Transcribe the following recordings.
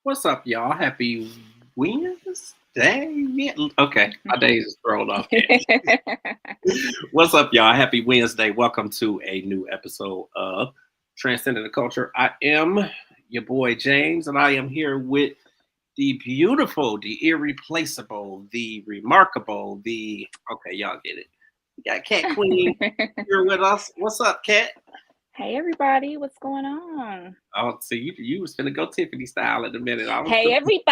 What's up, y'all? Happy Wednesday. Yeah, okay, my days is thrown off. What's up, y'all? Happy Wednesday. Welcome to a new episode of Transcending the Culture. I am your boy James, and I am here with the beautiful, the irreplaceable, the remarkable, the okay, y'all get it. We got Cat Queen here with us. What's up, Cat? Hey everybody, what's going on? Oh, so you was finna go Tiffany style in a minute. I was Hey everybody,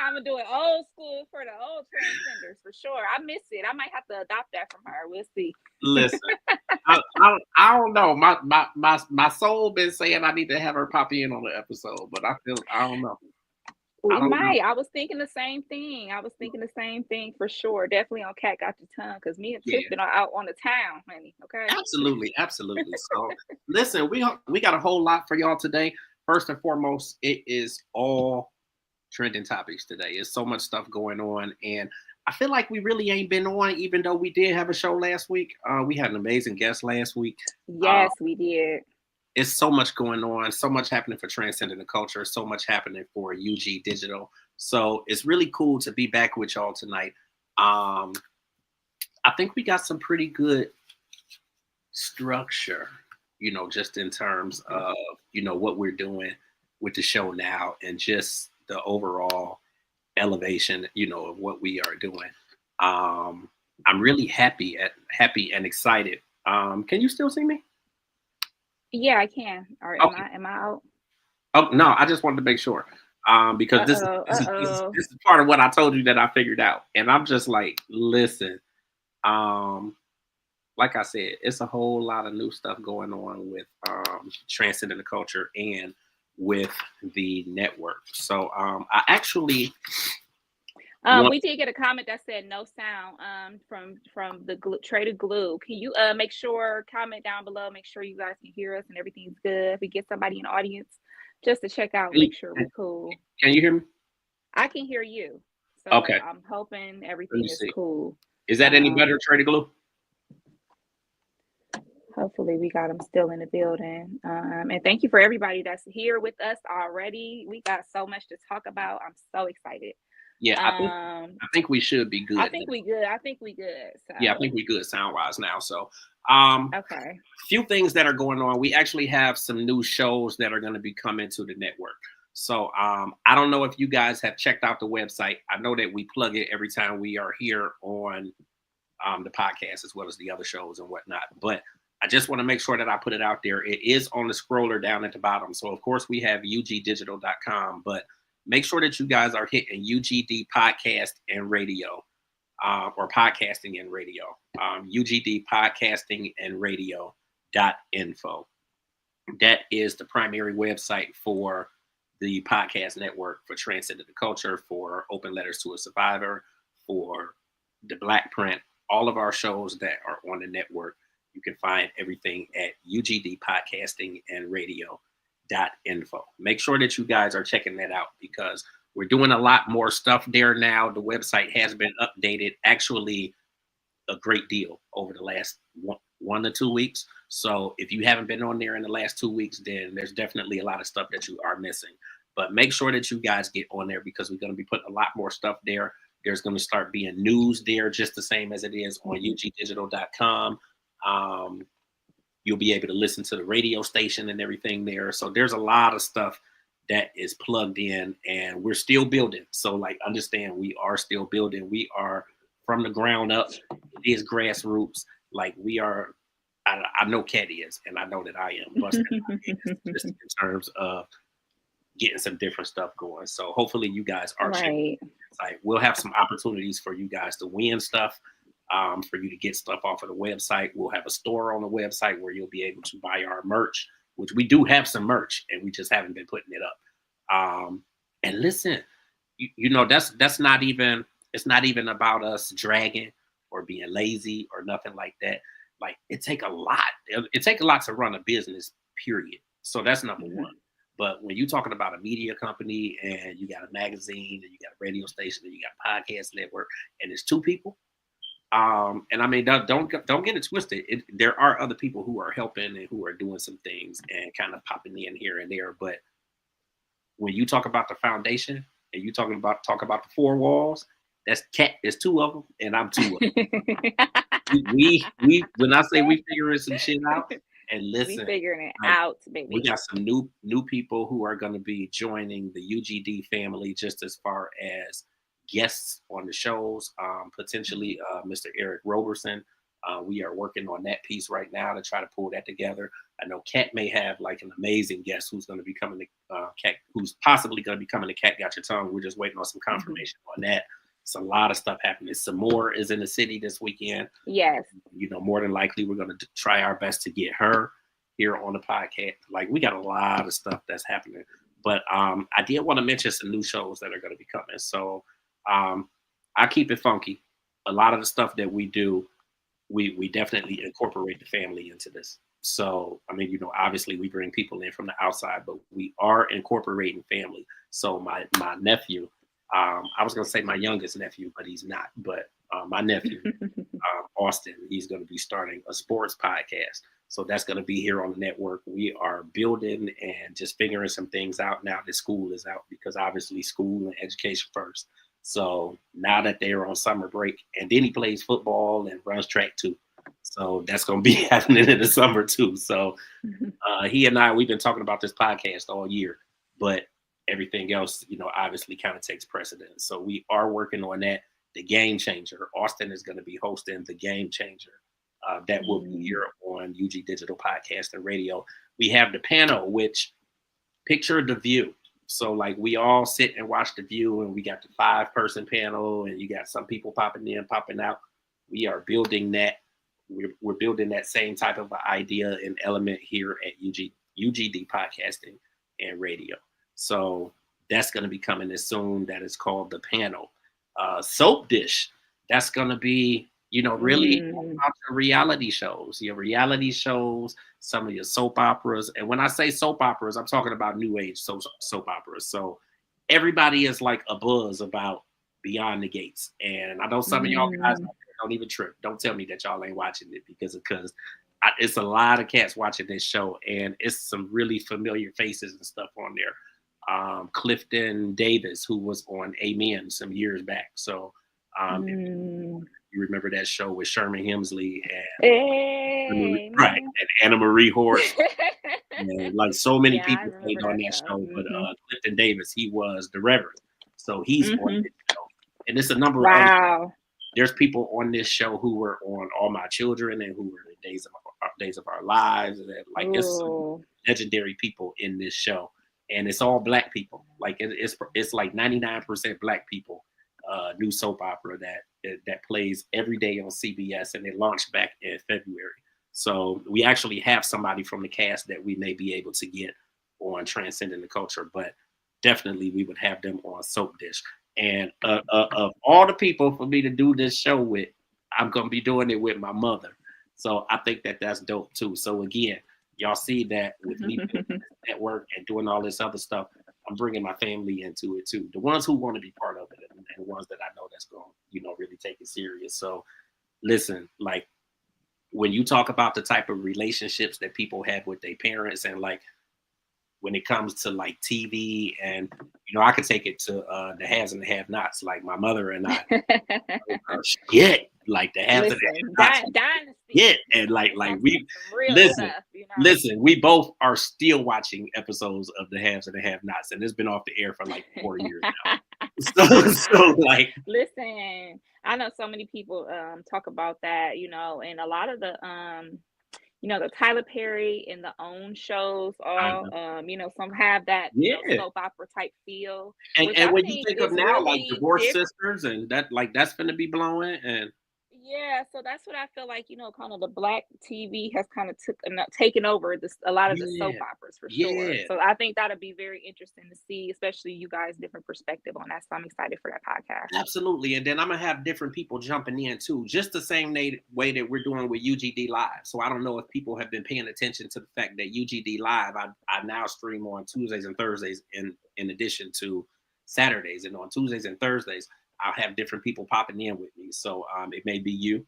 I'm gonna do it old school for the old transcenders for sure. I miss it. I might have to adopt that from her. We'll see. listen. I don't know. My soul been saying I need to have her pop in on the episode, but I don't know. I We don't know. might. I was thinking the same thing. For sure. Definitely on Cat Got Your Tongue because me and Tiff Yeah, been out on the town, honey. Okay. absolutely, absolutely. So listen, we got a whole lot for y'all today. First and foremost, it is all trending topics today. There's so much stuff going on, and I feel like we really ain't been on, even though we did have a show last week. We had an amazing guest last week. Uh, Yes, we did. it's so much going on, so much happening for Transcending the Culture, so much happening for UG Digital. So it's really cool to be back with y'all tonight. Um, I think we got some pretty good structure, just in terms of, what we're doing with the show now and just the overall elevation, of what we are doing. Um, I'm really happy and excited. Can you still see me? Yeah, I can. All right, Okay. am I out? Oh no, I just wanted to make sure. Because Uh oh, this is part of what I told you that I figured out. And I'm just like, listen, um, like I said, it's a whole lot of new stuff going on with Transcending the Culture and with the network. So I actually want We did get a comment that said no sound from the Traded Glue. Can you make sure comment down below, make sure you guys can hear us and everything's good. If we get somebody in the audience just to check out, make sure we cool. can you hear me? I can hear you. So Okay, I'm hoping let me everything is see. cool. Is that any better, Um Trade Glue? Hopefully we got them still in the building. And thank you for everybody that's here with us already. We got so much to talk about. I'm so excited. Yeah, Um I think we should be I good think now. we good. I think we good. Yeah, I So think we good sound wise now. So okay. few things that are going on. We actually have some new shows that are going to be coming to the network. So I don't know if you guys have checked out the website. I know that we plug it every time we are here on the podcast as well as the other shows and whatnot. But I just want to make sure that I put it out there. It is on the scroller down at the bottom. So of course we have ugdigital.com, but make sure that you guys are hitting UGD podcast and radio. Or podcasting and radio, UGD podcasting and radio.info. That is the primary website for the podcast network for Transcending the Culture, for Open Letters to a Survivor, for the Black Print, all of our shows that are on the network. You can find everything at UGD podcasting and radio.info. Make sure that you guys are checking that out because we're doing a lot more stuff there now. The website has been updated actually a great deal over the last 1 to 2 weeks. So if you haven't been on there in the last 2 weeks, then there's definitely a lot of stuff that you are missing. But make sure that you guys get on there because we're going to be putting a lot more stuff there. There's going to start being news there just the same as it is on ugdigital.com. You'll be able to listen to the radio station and everything there. So there's a lot of stuff that is plugged in and we're still building. So like, understand we are still building. We are from the ground up. It is grassroots. Like we are, I know Cat is, and I know that I am busting just in terms of getting some different stuff going. So hopefully you guys are Right. like we'll have some opportunities for you guys to win stuff, for you to get stuff off of the website. We'll have a store on the website where you'll be able to buy our merch, which we do have some merch and we just haven't been putting it up. And listen, that's not even, it's not even about us dragging or being lazy or nothing like that. Like it take a lot. It take a lot to run a business, period. So that's number one. But when you're talking about a media company and you got a magazine and you got a radio station and you got a podcast network and it's two people, and I mean don't get it twisted. There are other people who are helping and who are doing some things and kind of popping in here and there, but when you talk about the foundation and you talk about the four walls, that's Cat. There's two of them, and I'm two of them. We when I say we figuring some shit out, and We listen, figuring it like out, we baby. got some new people who are going to be joining the UGD family, just as far as guests on the shows. Potentially, Mr. Eric Roberson. We are working on that piece right now to try to pull that together. I know Kat may have like an amazing guest who's going to be coming to Kat, who's possibly going to be coming to Cat Got Your Tongue. We're just waiting on some confirmation on that. It's a lot of stuff happening. Some more is in the city this weekend. Yes. You know, more than likely, we're going to try our best to get her here on the podcast. Like, we got a lot of stuff that's happening. But I did want to mention some new shows that are going to be coming. So I keep it funky. A lot of the stuff that we do, we definitely incorporate the family into this. So, I mean, you know, obviously we bring people in from the outside, but we are incorporating family. So my nephew, I was going to say my youngest nephew, but he's not. But my nephew, Austin, he's going to be starting a sports podcast. So that's going to be here on the network. We are building and just figuring some things out now that school is out, because obviously school and education first. So now that they're on summer break, and then he plays football and runs track too. So that's going to be happening in the summer too. So he and I, we've been talking about this podcast all year, but everything else, you know, obviously kind of takes precedence. So we are working on that. The Game Changer. Austin is going to be hosting The Game Changer. That will be here on UG Digital Podcast and Radio. We have the panel, which picture the view. So like we all sit and watch the view, and we got the 5-person panel, and you got some people popping in, popping out. We are building that. We're building that same type of idea and element here at UGD Podcasting and Radio. So that's going to be coming as soon. That is called the panel. Soap Dish. That's going to be, you know, really about your reality shows, some of your soap operas. And when I say soap operas, I'm talking about new age soap operas. So everybody is like a buzz about Beyond the Gates. And I know some of y'all guys don't even trip. Don't tell me that y'all ain't watching it, because it's a lot of cats watching this show, and it's some really familiar faces and stuff on there. Clifton Davis, who was on Amen some years back. So you remember that show with Sherman Hemsley and right, and Anna Marie Horse. And like so many people played on that show, but Clifton Davis, he was the Reverend. So he's on this show. And it's a number of other. There's people on this show who were on All My Children and who were in Days of Our Lives. And like it's some legendary people in this show. And it's all black people. Like it's like 99% black people. New soap opera that plays every day on CBS, and it launched back in February. So we actually have somebody from the cast that we may be able to get on Transcending the Culture, but definitely we would have them on Soap Dish. And of all the people for me to do this show with, I'm gonna be doing it with my mother. So I think that's dope too. So again, y'all see that with me at work and doing all this other stuff, I'm bringing my family into it too. The ones who want to be part of it, and the ones that I know that's going to, you know, really take it serious. So listen, like when you talk about the type of relationships that people have with their parents, and like when it comes to like TV, and you know, I could take it to the haves and the have-nots. Like my mother and I, shit, like the haves and the have-nots. Dynasty. Yeah, and like we listen, stuff, you know? Listen, we both are still watching episodes of the haves and the have-nots, and it's been off the air for like 4 years now. So like, listen, I know so many people talk about that, you know, and a lot of the you know, the Tyler Perry and the OWN shows, all you know, some have that you know, soap opera type feel. And when you think of now, really like Divorced Sisters, and that's gonna be blowing, and yeah, so that's what I feel like, you know, kind of the black TV has kind of taken over a lot of the soap operas for sure. So I think that'll be very interesting to see, especially you guys' different perspective on that. So I'm excited for that podcast. Absolutely. And then I'm gonna have different people jumping in too, just the same way that we're doing with UGD Live. So I don't know if people have been paying attention to the fact that UGD Live, I now stream on Tuesdays and Thursdays in addition to Saturdays. And on Tuesdays and Thursdays, I'll have different people popping in with me. So it may be you,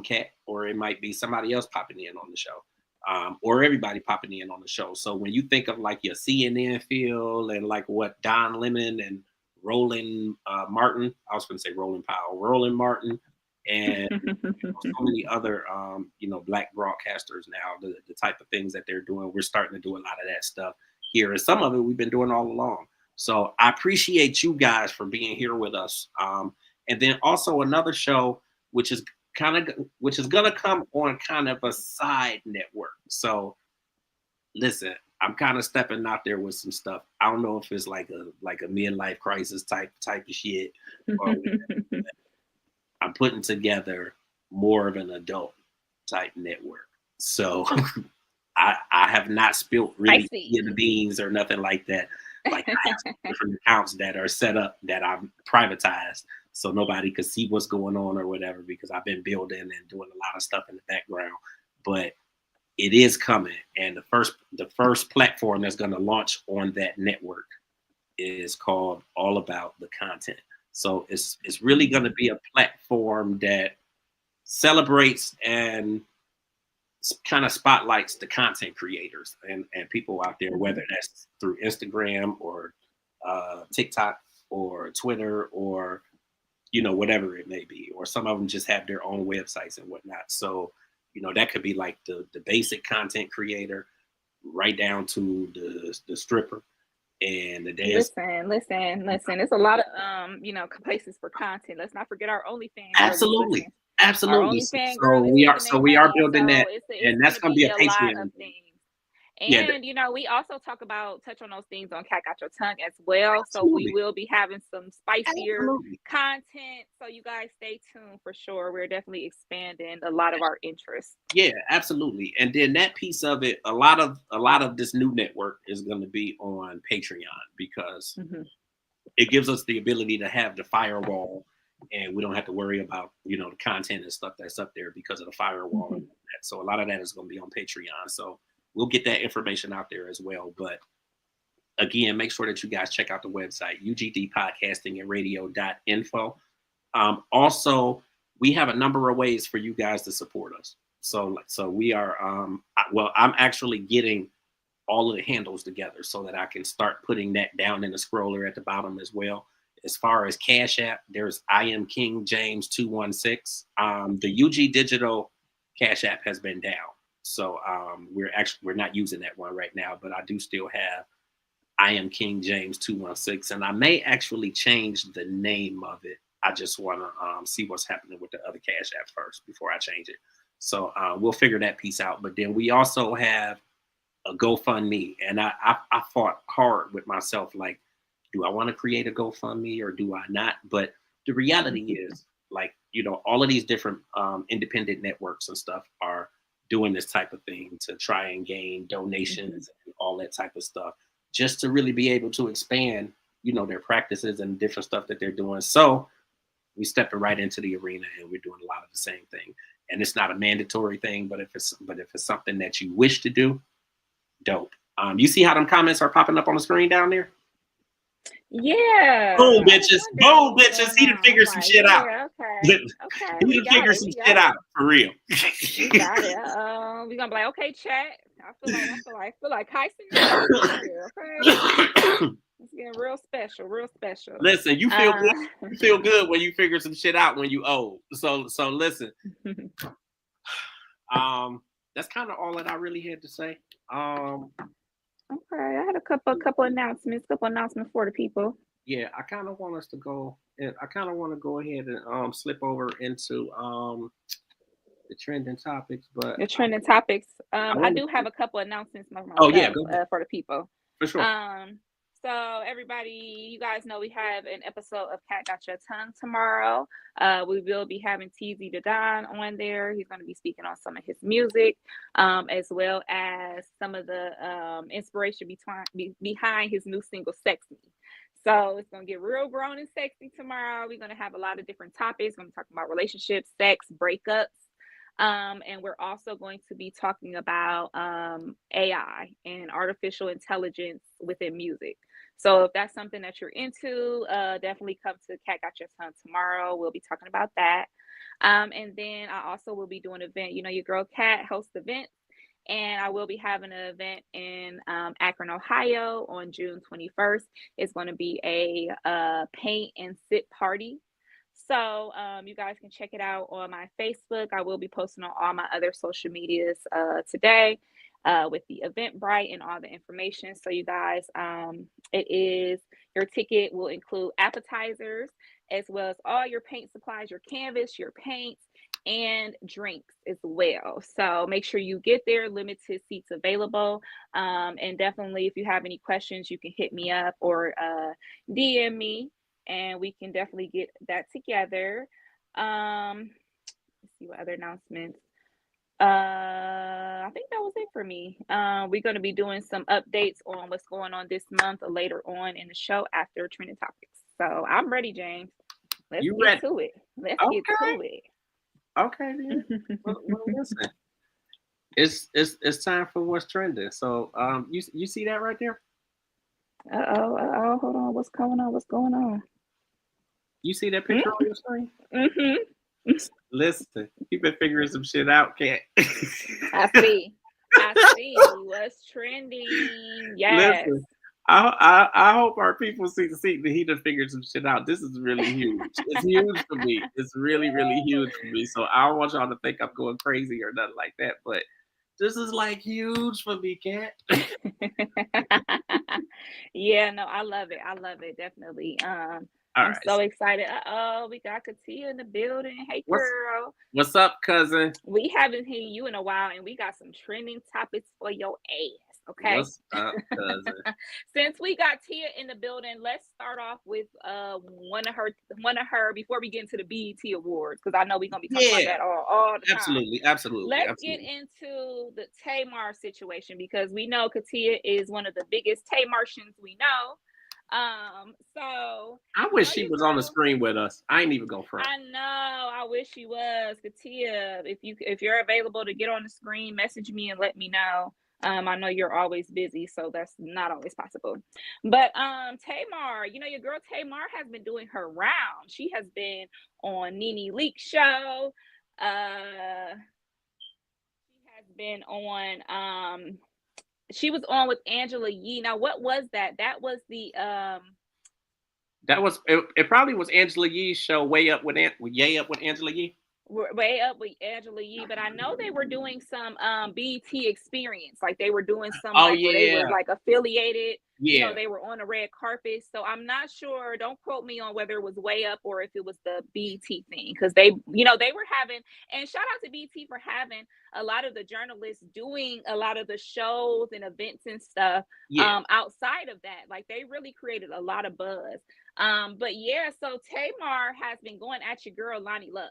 Kat, or it might be somebody else popping in on the show. or everybody popping in on the show. So when you think of like your CNN feel and like what Don Lemon and Roland Martin, I was going to say Roland Powell, Roland Martin, and so many other black broadcasters now, the type of things that they're doing, we're starting to do a lot of that stuff here, and some of it we've been doing all along. So I appreciate you guys for being here with us. And then also another show which is gonna come on kind of a side network. So listen, I'm kind of stepping out there with some stuff. I don't know if it's like a midlife crisis type of shit, or I'm putting together more of an adult type network. So I have not spilt really the beans or nothing like that. Like I have some different accounts that are set up that I've privatized so nobody could see what's going on or whatever, because I've been building and doing a lot of stuff in the background. But it is coming, and the first platform that's going to launch on that network is called All About the Content. So it's really going to be a platform that celebrates and kind of spotlights the content creators and people out there, whether that's through Instagram or TikTok or Twitter or whatever it may be, or some of them just have their own websites and whatnot. So that could be like the basic content creator right down to the stripper and the dance. Listen. It's a lot of places for content. Let's not forget our OnlyFans. Absolutely. So we are building that, and that's going to be a Patreon thing. And we also touch on those things on Cat Got Your Tongue as well. Absolutely. So we will be having some spicier content. So you guys stay tuned for sure. We're definitely expanding a lot of our interests. Yeah, absolutely. And then that piece of it, a lot of this new network is going to be on Patreon, because it gives us the ability to have the firewall, and we don't have to worry about the content and stuff that's up there because of the firewall. So a lot of that is going to be on Patreon. So we'll get that information out there as well. But again, make sure that you guys check out the website, ugdpodcastingandradio.info. Also, we have a number of ways for you guys to support us. So we are, I'm actually getting all of the handles together so that I can start putting that down in the scroller at the bottom as well. As far as Cash App, there's I Am King James 216. The UG Digital Cash App has been down. So we're not using that one right now, but I do still have I Am King James 216, and I may actually change the name of it. I just want to see what's happening with the other Cash App first before I change it. So we'll figure that piece out. But then we also have a GoFundMe, and I fought hard with myself, like, do I want to create a GoFundMe or do I not? But the reality is, like, all of these different independent networks and stuff are doing this type of thing to try and gain donations and all that type of stuff, just to really be able to expand, their practices and different stuff that they're doing. So we stepping right into the arena, and we're doing a lot of the same thing. And it's not a mandatory thing, but if it's something that you wish to do, dope. You see how them comments are popping up on the screen down there? Yeah. Boom, bitches. Boom, bitches. He done figured some shit out. Okay. He done figured some shit out, for real. We got it. We're gonna be like, okay, chat. I feel like Kyson. Okay. It's getting real special. Listen, you feel good. You feel good when you figure some shit out when you old. So listen. That's kind of all that I really had to say. Okay, I had a couple announcements for the people. Yeah, I kind of want us to go, and I kind of want to go ahead and slip over into the trending topics. But the trending topics, I do have a couple announcements myself, for the people. For sure. So everybody, you guys know we have an episode of Cat Got Your Tongue tomorrow. We will be having TZ the Don on there. He's going to be speaking on some of his music, as well as some of the inspiration behind his new single, Sex Me. So it's going to get real grown and sexy tomorrow. We're going to have a lot of different topics. We're going to talk about relationships, sex, breakups. And we're also going to be talking about AI and artificial intelligence within music. So if that's something that you're into, definitely come to Cat Got Your Tongue tomorrow. We'll be talking about that. And then I also will be doing an event. Your girl Cat hosts events. And I will be having an event in Akron, Ohio on June 21st. It's going to be a paint and sip party. So you guys can check it out on my Facebook. I will be posting on all my other social medias today with the Eventbrite and all the information. So you guys, it is, your ticket will include appetizers as well as all your paint supplies, your canvas, your paints, and drinks as well. So make sure you get there. Limited seats available. And definitely, if you have any questions, you can hit me up or DM me, and we can definitely get that together. Let's see what other announcements. I think that was it for me. We're going to be doing some updates on what's going on this month later on in the show after Trending Topics. So I'm ready, James. Let's get to it. Let's get to it. Okay, then. Well, listen. It's time for what's trending. So you see that right there? Hold on. What's going on? What's going on? You see that picture on your screen? Mm-hmm. Listen, you've been figuring some shit out, Cat. I see what's trending. Yes. Listen, I hope our people see that he done figured some shit out. This is really huge. It's huge for me. It's really, really huge for me. So I don't want y'all to think I'm going crazy or nothing like that. But this is like huge for me, Cat. Yeah, no, I love it. I love it. Definitely. I'm so excited. We got Katia in the building. Hey, girl. What's up, cousin? We haven't seen you in a while, and we got some trending topics for your ass. Okay. What's up, cousin? Since we got Tia in the building, let's start off with one of her before we get into the BET Awards, because I know we're gonna be talking about that all the time. Absolutely. Let's get into the Tamar situation, because we know Katia is one of the biggest Tamartians we know. So I wish she was on the screen with us. I ain't even go front. I know. I wish she was. Katia, if you're available to get on the screen, message me and let me know. I know you're always busy, so that's not always possible. But Tamar, your girl Tamar has been doing her round. She has been on Nene Leakes show. She has been on she was on with Angela Yee. Now, what was that? That was the That was it. Probably was Angela Yee's show. Way up with Angela Yee. Way up with Angela Yee, but I know they were doing some BT experience, like they were doing some where they were like affiliated. Yeah, they were on the red carpet. So I'm not sure. Don't quote me on whether it was Way Up or if it was the BT thing, because they were having, and shout out to BT for having a lot of the journalists doing a lot of the shows and events and stuff outside of that. Like they really created a lot of buzz. But yeah, so Tamar has been going at your girl Lonnie Love.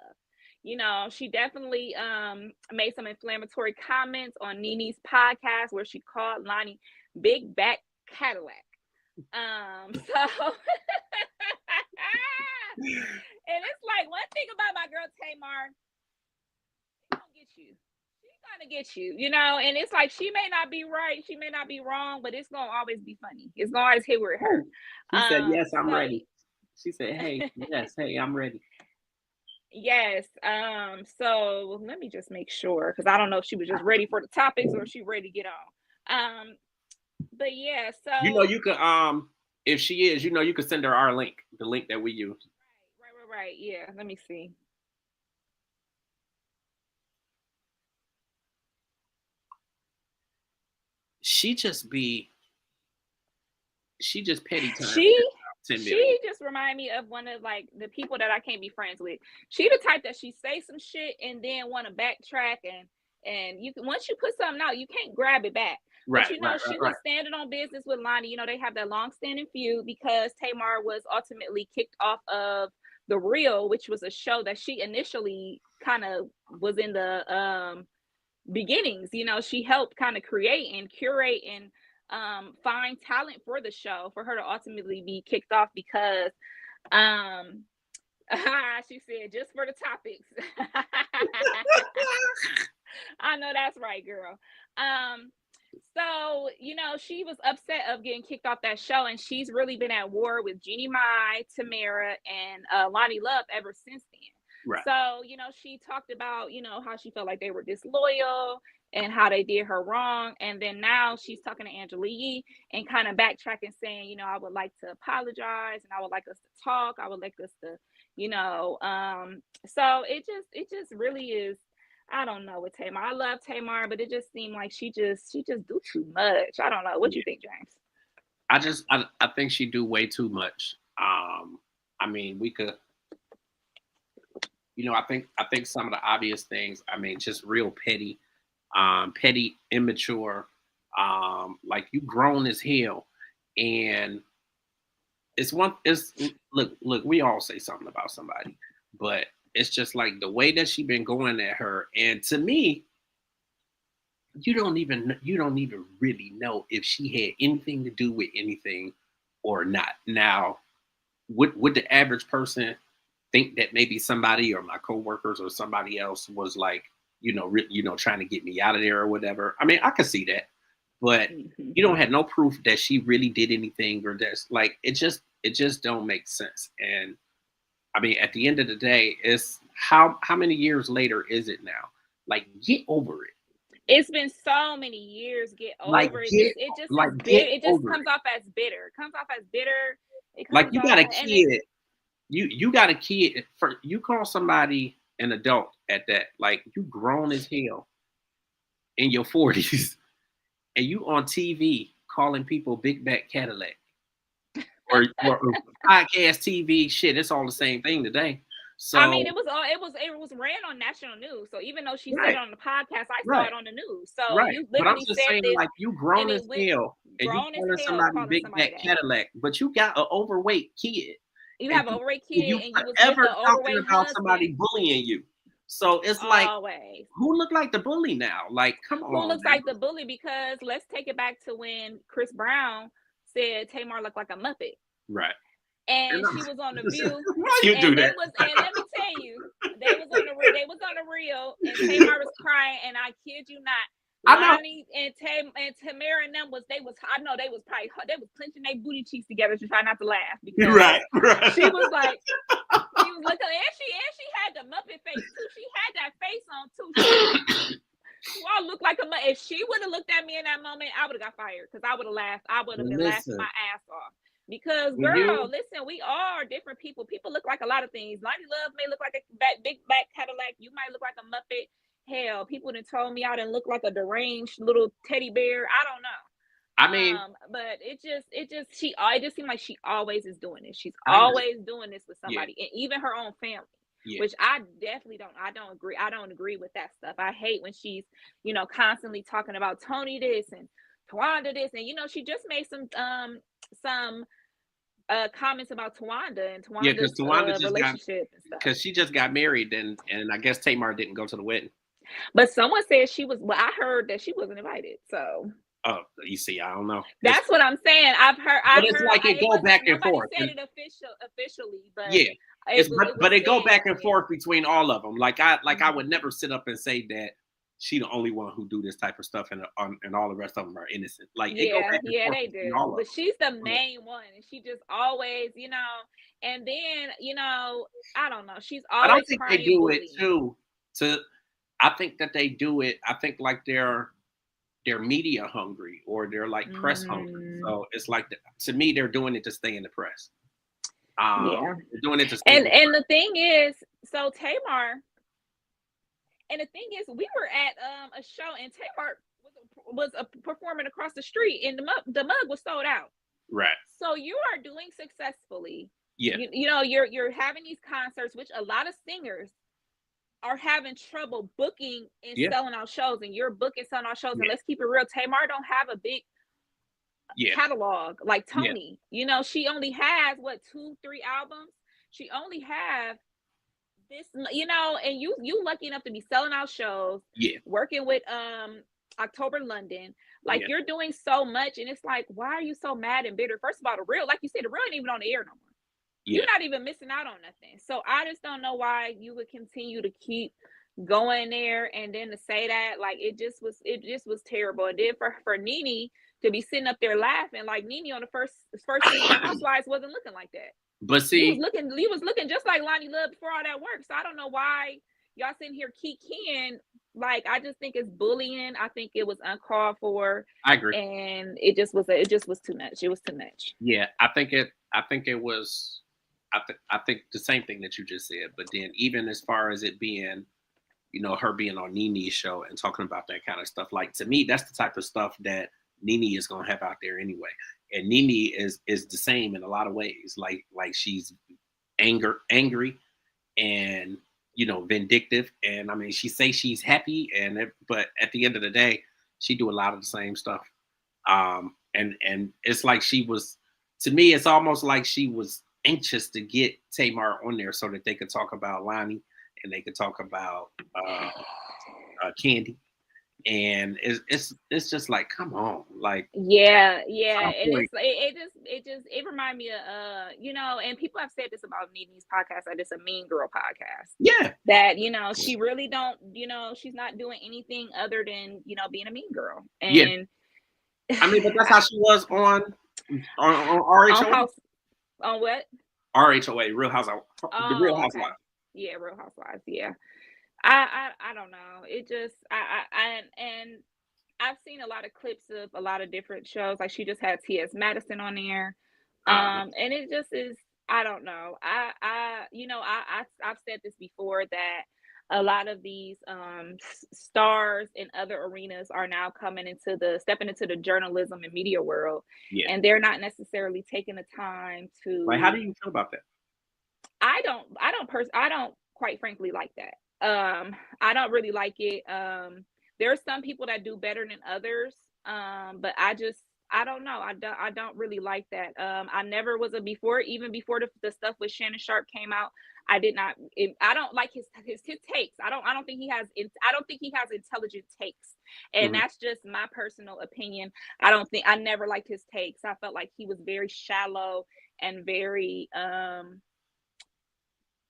She definitely made some inflammatory comments on Nene's podcast where she called Lonnie Big Back Cadillac. And it's like, one thing about my girl Tamar, she's gonna get you. She's gonna get you, and it's like, she may not be right, she may not be wrong, but it's gonna always be funny. It's gonna always hit where it hurt. She said, yes, I'm ready. She said, hey, yes, hey, I'm ready. Yes. So let me just make sure, because I don't know if she was just ready for the topics or if she ready to get on. But yeah, so you could if she is, you could send her our link, the link that we use. Right. Yeah. Let me see. She just petty time. She just remind me of one of like the people that I can't be friends with. She the type that she say some shit and then want to backtrack, and you can, once you put something out, you can't grab it back. But she was standing on business with Lonnie. They have that long-standing feud because Tamar was ultimately kicked off of The Real, which was a show that she initially kind of was in the beginnings. She helped kind of create and curate and find talent for the show, for her to ultimately be kicked off because she said, just for the topics. I know that's right, girl. So she was upset of getting kicked off that show, and she's really been at war with Jeannie Mai, Tamara, and Lonnie Love ever since then. Right. So she talked about how she felt like they were disloyal, and how they did her wrong. And then now she's talking to Angela Yee and kind of backtracking, saying, you know, I would like to apologize and I would like us to talk. I would like us to, you know, so it just really is. I don't know with Tamar. I love Tamar, but it just seemed like she just do too much. I don't know. What you think, James? I think she do way too much. I mean, we could, you know, I think some of the obvious things, I mean, just real petty, immature, like you grown as hell. And it's look, we all say something about somebody, but it's just like the way that she been going at her. And to me, you don't even really know if she had anything to do with anything or not. Now, would the average person think that maybe somebody or my coworkers or somebody else was like, trying to get me out of there or whatever? I mean, I could see that, but you don't have no proof that she really did anything, or that's like, it just don't make sense. And I mean, at the end of the day, it's how many years later is it now? Like, get over it. It's been so many years. Get over like, it. get, It just like, is get bitter. It just over comes it. off as bitter. It comes off as bitter. It Like, comes you off, got a and kid. You got a kid. You call somebody an adult at that. Like, you grown as hell in your 40s, and you on TV calling people big back Cadillac or podcast TV shit. It's all the same thing today. So I mean, it was ran on national news. So even though she said it on the podcast, I saw it on the news. So you But I'm literally just said saying, this, like, you grown and as it went hell, and you grown as calling hell somebody calling big somebody back that. Cadillac, but you got an overweight kid. You have an overweight kid, and you was forever with the talking overweight about husband. somebody bullying you. So it's like, Always. who look like the bully now? Like, come on. Who looks like the bully? Because let's take it back to when Chris Brown said Tamar looked like a Muppet. Right. And she was on the View. Why you do that? And let me tell you, they was on the reel, and Tamar was crying, and I kid you not, Lonnie and Tamara and them they was clenching their booty cheeks together to try not to laugh, because right. She was like, she was looking, and she had the Muppet face too. She had that face on too. She all looked like a Muppet. If she would have looked at me in that moment, I would have got fired, because I would have laughed. I would have been laughing my ass off. Because, girl, listen, we are different people. People look like a lot of things. Lonnie Love may look like a big back Cadillac. You might look like a Muppet. Hell, people done told me I didn't look like a deranged little teddy bear. I don't know. I mean, but it just seemed like she always is doing this. She's always doing this with somebody, and even her own family. Which I definitely don't agree. I don't agree with that stuff. I hate when she's, constantly talking about Tony this and Tawanda this, and she just made some comments about Tawanda and Tawanda's relationship and stuff. Because she just got married, and I guess Tamar didn't go to the wedding. But someone said she was. Well, I heard that she wasn't invited. So. Oh, you see, I don't know. That's what I'm saying. I've heard. But it's like it go back and forth. Nobody said it officially, but yeah, but it go back and forth between all of them. Like I would never sit up and say that she the only one who do this type of stuff, and all the rest of them are innocent. Like, they do. But she's the main one, and she just always, and then I don't know. She's always. But I think they do it too. I think that they do it. I think like they're media hungry, or they're like press hungry. So it's like, to me, they're doing it to stay in the press. They're doing it to stay in the press. The thing is, so Tamar. And the thing is, we were at a show, and Tamar was performing across the street, and the mug was sold out. Right. So you are doing successfully. Yeah. You're having these concerts, which a lot of singers are having trouble booking and selling out shows, and you're booking, selling out shows. And let's keep it real, Tamar don't have a big catalog like Tony. She only has 2-3 albums. She only have this, and you lucky enough to be selling out shows, working with October London, like you're doing so much, and it's like, why are you so mad and bitter? First of all, the real, like you said, the real ain't even on the air no more. You're not even missing out on nothing. So I just don't know why you would continue to keep going there, and then to say that, like, it just was terrible. And then for Nene to be sitting up there laughing, like Nene on the first season of Housewives wasn't looking like that. But see, he was looking just like Lonnie Love before all that work. So I don't know why y'all sitting here kikiing Like, I just think it's bullying. I think it was uncalled for, I agree. and it just was too much. It was too much. Yeah, I think it was. I think the same thing that you just said. But then even as far as it being, her being on Nene's show and talking about that kind of stuff, like to me, that's the type of stuff that Nene is gonna have out there anyway. And Nene is the same in a lot of ways. Like she's angry, and vindictive. And I mean, she say she's happy, but at the end of the day, she do a lot of the same stuff. And it's like she was, to me, it's almost like she was anxious to get Tamar on there so that they could talk about Lonnie and they could talk about Candy. And it's just like, come on, like, Yeah, and it reminded me of and people have said this about Nene's podcast, that it's a mean girl podcast. Yeah, that she really don't, she's not doing anything other than being a mean girl. And yeah. I mean, but that's how she was on RHOA. On House, on what? RHOA, Real Housewives. The Real Housewives. Okay. Yeah, Real Housewives. Yeah. I don't know. It just and I've seen a lot of clips of a lot of different shows. Like, she just had T.S. Madison on there. And it just is, I don't know. I've said this before, that a lot of these stars in other arenas are now stepping into the journalism and media world. Yeah. And they're not necessarily taking the time to. Like, how do you feel about that? I don't quite frankly like that. I don't really like it. There are some people that do better than others. But I don't know. I don't really like that. I never was even before the stuff with Shannon Sharp came out. I don't like his takes. I don't think he has intelligent takes. And that's just my personal opinion. I never liked his takes. I felt like he was very shallow and very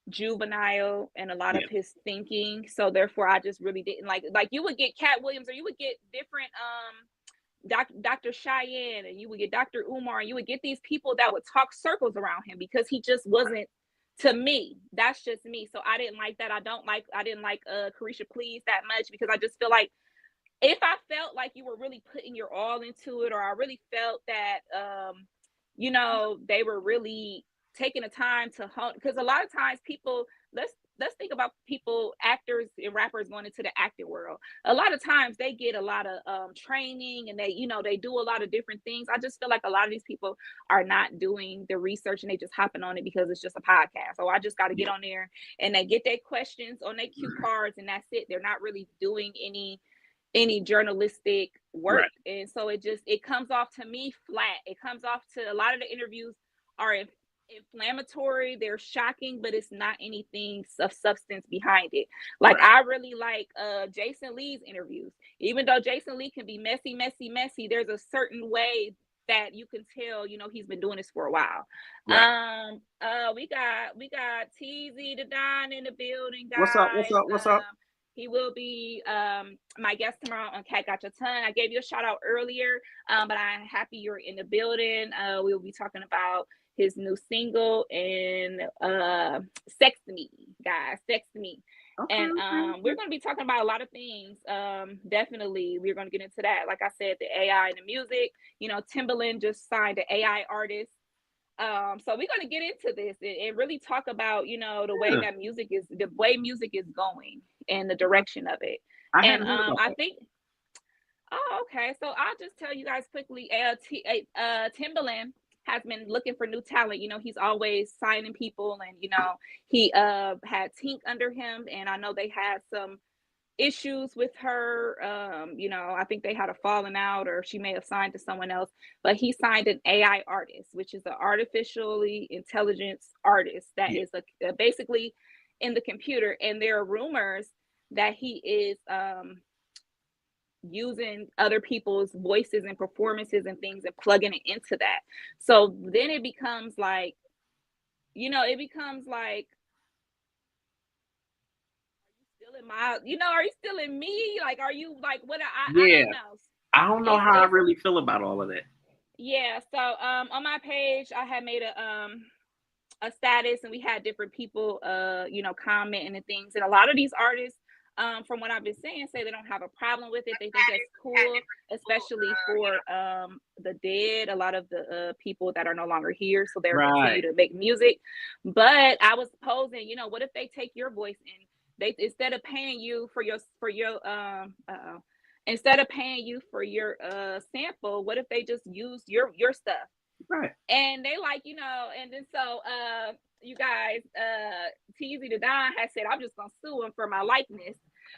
juvenile in a lot of his thinking. So therefore I just really didn't like you would get Cat Williams, or you would get different Dr. Cheyenne, and you would get Dr. Umar, and you would get these people that would talk circles around him, because he just wasn't, to me, that's just me. So I didn't like that. I didn't like Carisha Please that much, because I just feel like if I felt like you were really putting your all into it, or I really felt that they were really taking the time to hone, because a lot of times people, let's think about people, actors and rappers going into the acting world. A lot of times they get a lot of training, and they do a lot of different things. I just feel like a lot of these people are not doing the research, and they just hopping on it because it's just a podcast. So I just got to get on there, and they get their questions on their cue cards, and that's it. They're not really doing any journalistic work. Right. And so it comes off to me flat. It comes off to, a lot of the interviews are inflammatory, they're shocking, but it's not anything of substance behind it. Like, right. I really like Jason Lee's interviews. Even though Jason Lee can be messy, there's a certain way that you can tell, he's been doing this for a while. Right. We got TZ the Don in the building, guys. What's up? He will be my guest tomorrow on Cat Got Your Ton. I gave you a shout out earlier, but I'm happy you're in the building. We'll be talking about his new single, and Sex Me, guys. Sex Me. Okay. And we're going to be talking about a lot of things. Definitely, we're going to get into that. Like I said, the AI and the music. Timbaland just signed an AI artist. So we're going to get into this and really talk about, the way that music is going and the direction of it. I think, okay. So I'll just tell you guys quickly, Timbaland has been looking for new talent. He's always signing people, and, he had Tink under him, and I know they had some issues with her. I think they had a falling out, or she may have signed to someone else, but he signed an AI artist, which is an artificially intelligence artist that is basically in the computer. And there are rumors that he is using other people's voices and performances and things and plugging it into that. So then it becomes like, are you still in my, are you still in me? Like, are you like, what? I don't know. I don't know how I really feel about all of that. Yeah. So on my page, I had made a status, and we had different people commenting and things, and a lot of these artists from what I've been saying, say they don't have a problem with it. They think that's cool, especially for the dead, a lot of the people that are no longer here, so they're continue to make music. But I was posing, you know, what if they take your voice and they, instead of paying you for your instead of paying you for your sample, what if they just use your stuff? Right. And they like, you know, and then so you guys, TZ the Don has said, I'm just gonna sue him for my likeness.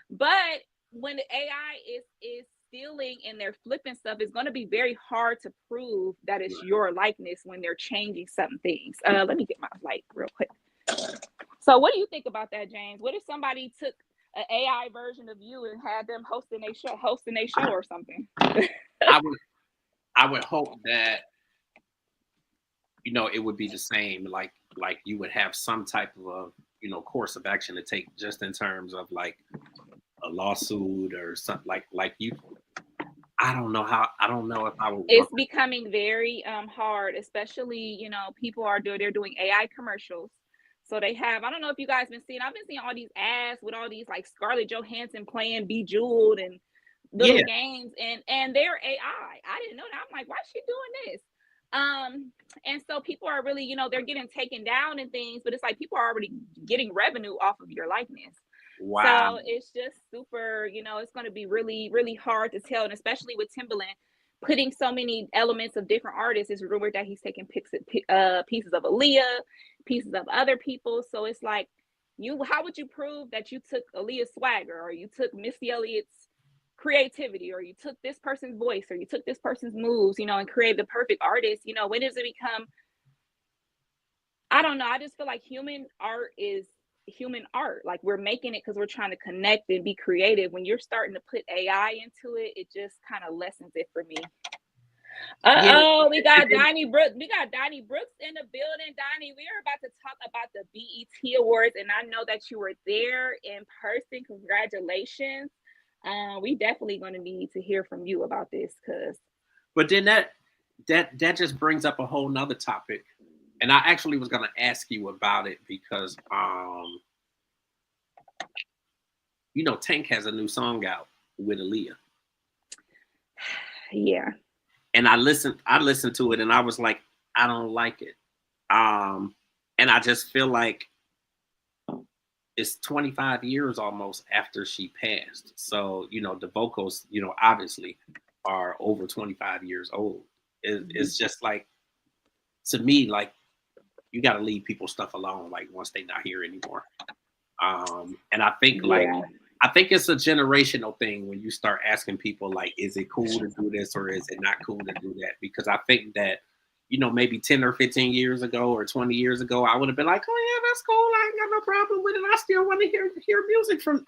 But when the AI is stealing and they're flipping stuff, it's going to be very hard to prove that it's your likeness when they're changing some things. Let me get my light real quick. So what do you think about that, James? What if somebody took an AI version of you and had them hosting a show or something? I would hope that, you know, it would be the same, like you would have some type of you know, course of action to take, just in terms of like a lawsuit or something like you. I don't know if I would. It's becoming very hard, especially, you know, people are they're doing AI commercials. So they have, I don't know if you guys been seeing, I've been seeing all these ads with all these like Scarlett Johansson playing Bejeweled and little games, and they're AI. I didn't know that. I'm like, why is she doing this? And so people are really, you know, they're getting taken down and things, but it's like people are already getting revenue off of your likeness. Wow. So it's just super, you know, it's going to be really, really hard to tell. And especially with Timbaland putting so many elements of different artists, it's rumored that he's taking pieces of Aaliyah, pieces of other people. So it's like, how would you prove that you took Aaliyah's swagger, or you took Missy Elliott's creativity, or you took this person's voice, or you took this person's moves, you know, and create the perfect artist? You know, when does it become, I don't know, I just feel like human art is human art. Like, we're making it because we're trying to connect and be creative. When you're starting to put AI into it, it just kind of lessens it for me. We got Donnie Brooks. We got Donnie Brooks in the building. Donnie, we are about to talk about the BET Awards, and I know that you were there in person. Congratulations. We definitely going to need to hear from you about this, because. But then that just brings up a whole nother topic, and I actually was going to ask you about it because you know, Tank has a new song out with Aaliyah. Yeah. And I listened to it, and I was like, I don't like it. And I just feel like it's 25 years almost after she passed. So, you know, the vocals, you know, obviously are over 25 years old. It's just like, to me, like, you got to leave people's stuff alone, like, once they're not here anymore. And I think, like, I think it's a generational thing when you start asking people, like, is it cool to do this or is it not cool to do that? Because I think that, you know, maybe 10 or 15 years ago or 20 years ago, I would have been like, oh yeah, that's cool. I ain't got no problem with it. I still want to hear music from.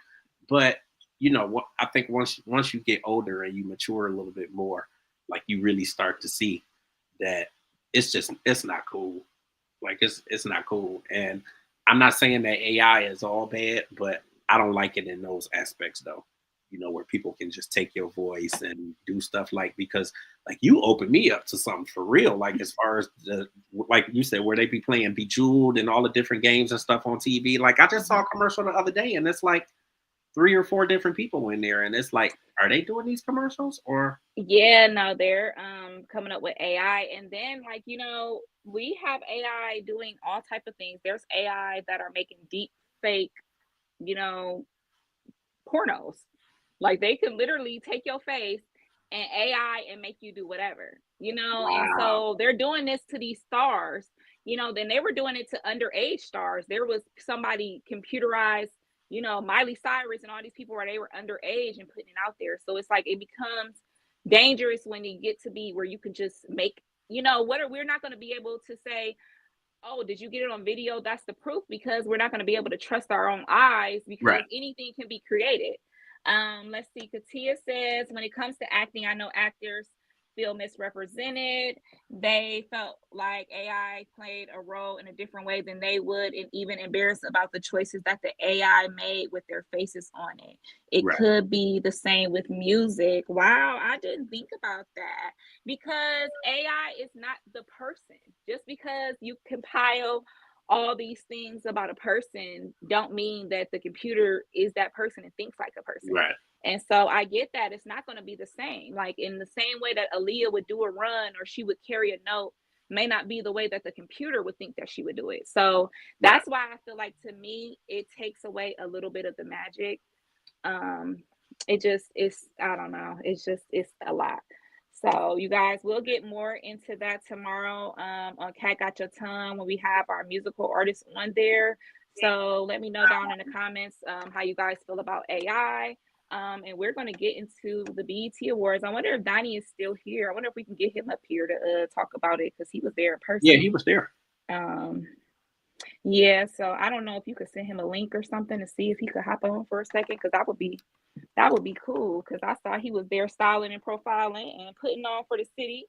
But, you know, I think once you get older and you mature a little bit more, like, you really start to see that it's not cool. Like, it's not cool. And I'm not saying that AI is all bad, but I don't like it in those aspects, though. You know, where people can just take your voice and do stuff, like, because, like, you open me up to something for real. Like, as far as like you said, where they be playing Bejeweled and all the different games and stuff on TV. Like, I just saw a commercial the other day, and it's like 3 or 4 different people in there, and it's like, are they doing these commercials or? Yeah, no, they're coming up with AI, and then, like, you know, we have AI doing all type of things. There's AI that are making deep fake, you know, pornos. Like, they can literally take your face and AI and make you do whatever, you know. Wow. And so they're doing this to these stars, you know. Then they were doing it to underage stars. There was somebody computerized, you know, Miley Cyrus and all these people where they were underage and putting it out there. So it's like, it becomes dangerous when you get to be where you can just make, you know, we're not going to be able to say, oh, did you get it on video? That's the proof, because we're not going to be able to trust our own eyes, because anything can be created. Let's see. Katia says, when it comes to acting, I know actors feel misrepresented. They felt like AI played a role in a different way than they would, and even embarrassed about the choices that the AI made with their faces on it. It could be the same with music. Wow, I didn't think about that, because AI is not the person. Just because you compile all these things about a person don't mean that the computer is that person and thinks like a person. Right. And so I get that it's not going to be the same. Like in the same way that Aaliyah would do a run or she would carry a note may not be the way that the computer would think that she would do it. So that's why I feel like, to me, it takes away a little bit of the magic. It just, it's, I don't know. It's a lot. So you guys, we'll get more into that tomorrow on Cat Got Your Tongue when we have our musical artists on there. So let me know down in the comments how you guys feel about AI. And we're going to get into the BET Awards. I wonder if Donnie is still here. I wonder if we can get him up here to talk about it, because he was there in person. Yeah, he was there. Yeah, so I don't know if you could send him a link or something to see if he could hop on for a second, because that would be cool, because I saw he was there styling and profiling and putting on for the city.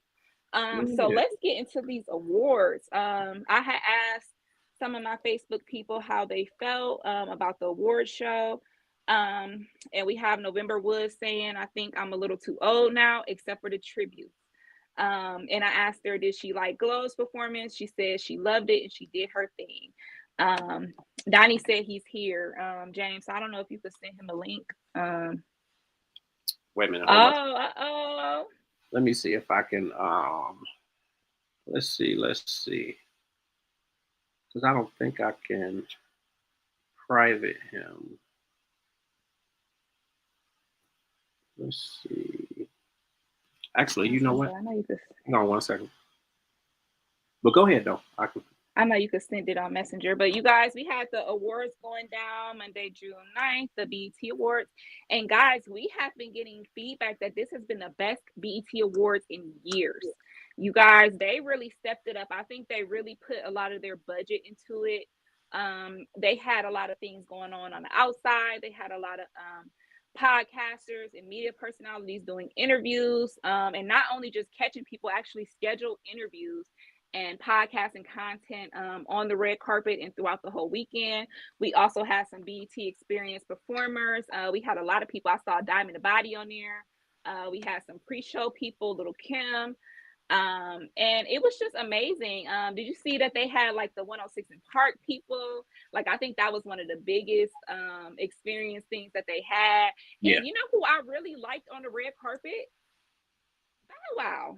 So let's get into these awards. I had asked some of my Facebook people how they felt about the award show. And we have November Woods saying, I think I'm a little too old now, except for the tributes. And I asked her, did she like Glow's performance? She said she loved it and she did her thing. Donnie said he's here, James. So I don't know if you could send him a link. Wait a minute. Oh. Let me see if I can. Let's see. Because I don't think I can private him. Let's see. Actually, you know what? I know you could. Hang on 1 second. But go ahead, though. I know you could send it on Messenger. But you guys, we had the awards going down Monday, June 9th, the BET Awards. And guys, we have been getting feedback that this has been the best BET Awards in years. You guys, they really stepped it up. I think they really put a lot of their budget into it. They had a lot of things going on the outside. They had a lot of podcasters and media personalities doing interviews, and not only just catching people, actually scheduled interviews and podcasting content on the red carpet and throughout the whole weekend. We also had some BET Experience performers. We had a lot of people. I saw Diamond the Body on there. We had some pre-show people, Little Kim. And it was just amazing. Did you see that they had like the 106 in Park people? Like, I think that was one of the biggest experience things that they had. Yeah. And you know who I really liked on the red carpet? Bow Wow.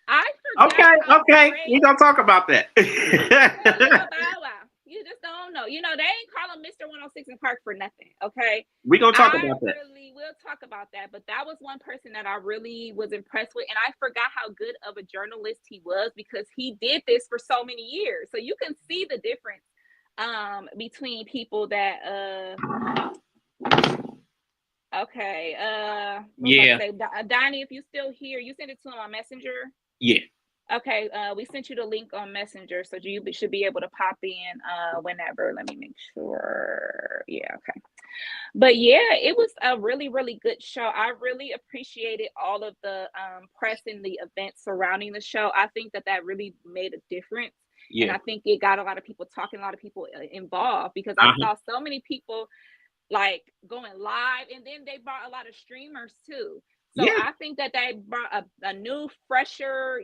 I forgot. Okay. We don't talk about that. Bow Wow. You just don't know. You know, they ain't call him Mr. 106 in Park for nothing. Okay. We're gonna talk about that. We'll talk about that. But that was one person that I really was impressed with. And I forgot how good of a journalist he was, because he did this for so many years. So you can see the difference between people that okay. Yeah. Donnie, if you still here, you sent it to him on Messenger. Yeah. Okay, we sent you the link on Messenger, so you should be able to pop in whenever. Let me make sure. Yeah, okay. But yeah, it was a really, really good show. I really appreciated all of the press and the events surrounding the show. I think that really made a difference. Yeah. And I think it got a lot of people talking, a lot of people involved, because I saw so many people like going live, and then they brought a lot of streamers too. So yeah. I think that they brought a new, fresher,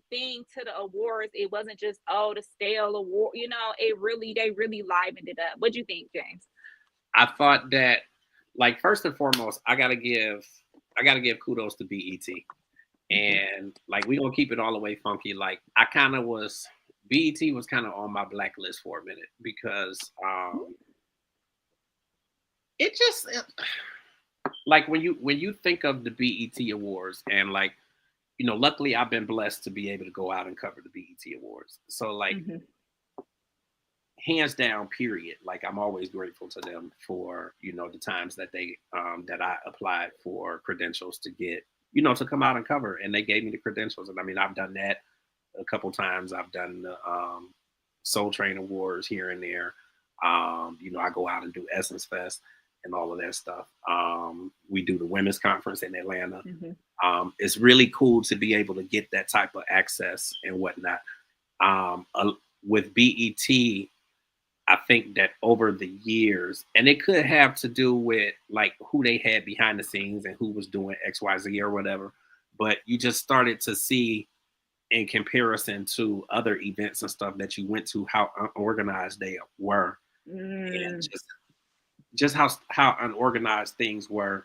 thing to the awards. It wasn't just, the stale award, they really livened it up. What do you think, James? I thought that, like, first and foremost, I gotta give kudos to BET. And like, we're gonna keep it all the way funky. Like, BET was kind of on my blacklist for a minute, because like when you think of the BET Awards, and like, luckily I've been blessed to be able to go out and cover the BET Awards. So like, hands down, period. Like, I'm always grateful to them for, the times that they that I applied for credentials to get, to come out and cover, and they gave me the credentials. And I mean, I've done that a couple times. I've done the Soul Train Awards here and there. I go out and do Essence Fest and all of that stuff. We do the women's conference in Atlanta. It's really cool to be able to get that type of access and whatnot. With BET, I think that over the years, and it could have to do with like who they had behind the scenes and who was doing XYZ or whatever, but you just started to see in comparison to other events and stuff that you went to, how unorganized they were, and just how unorganized things were.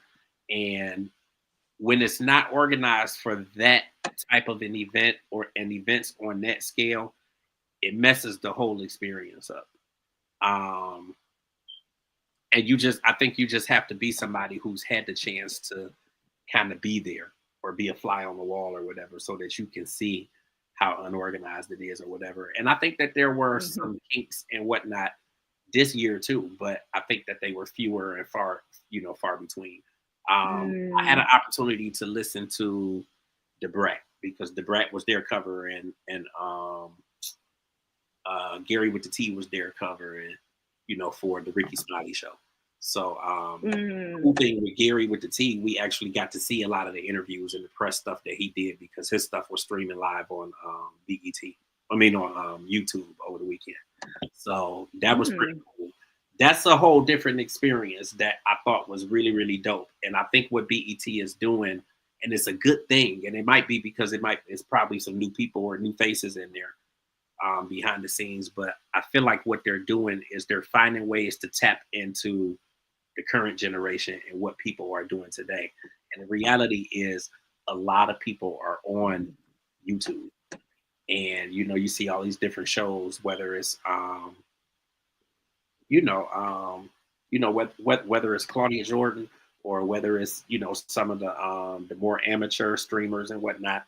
And when it's not organized for that type of an event or an events on that scale, it messes the whole experience up. And I think you just have to be somebody who's had the chance to kind of be there or be a fly on the wall or whatever, so that you can see how unorganized it is or whatever. And I think that there were some kinks and whatnot this year too, but I think that they were fewer and far between. I had an opportunity to listen to Debrat because Debrat was their cover, and Gary with the T was their cover, and for the Ricky Smiley show. So cool thing with Gary with the T, we actually got to see a lot of the interviews and the press stuff that he did because his stuff was streaming live on BET. I mean on YouTube over the weekend. So that was pretty cool. That's a whole different experience that I thought was really, really dope. And I think what BET is doing, and it's a good thing, and it might be because it's probably some new people or new faces in there behind the scenes, but I feel like what they're doing is they're finding ways to tap into the current generation and what people are doing today. And the reality is a lot of people are on YouTube, and you see all these different shows, whether it's whether it's Claudia Jordan or whether it's some of the more amateur streamers and whatnot,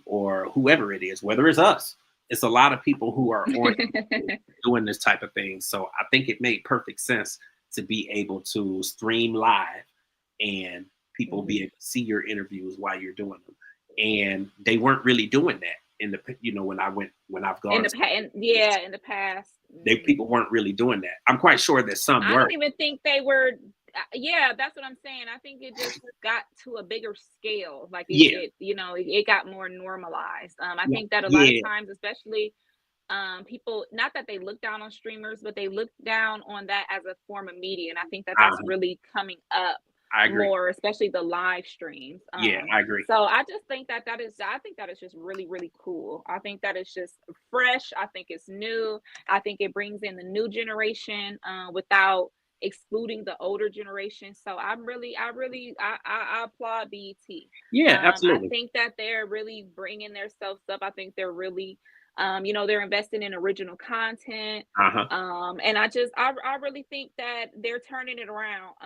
or whoever it is, whether it's us. It's a lot of people who are on doing this type of thing. So I think it made perfect sense to be able to stream live and people be able to see your interviews while you're doing them. And they weren't really doing that in the when I've gone in the past. People weren't really doing that. I'm quite sure that some were. I don't even think they were. Yeah, that's what I'm saying. I think it just got to a bigger scale. Like it got more normalized. I think that a lot of times, especially people, not that they look down on streamers, but they look down on that as a form of media. And I think that that's really coming up more, especially the live streams. I agree. So I just think I think that is just really, really cool. I think that it's just fresh. I think it's new. I think it brings in the new generation without excluding the older generation. So I applaud BET. Yeah, absolutely. I think that they're really bringing themselves up. I think they're really they're investing in original content. And I really think that they're turning it around.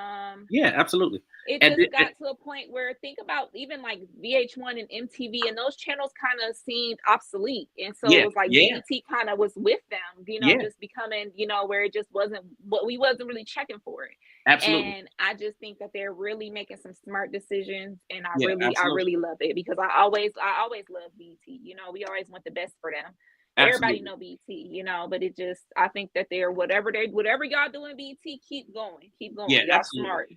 Yeah, absolutely. It just got to a point where, think about even like VH1 and MTV, and those channels kind of seemed obsolete. And so it was like BET kind of was with them, just becoming, where it just wasn't what we wasn't really checking for it. Absolutely. And I just think that they're really making some smart decisions, and I really love it because I always love BET. We always want the best for them. Everybody know BET, but I think that they're whatever y'all doing BET, keep going. Yeah, y'all smart.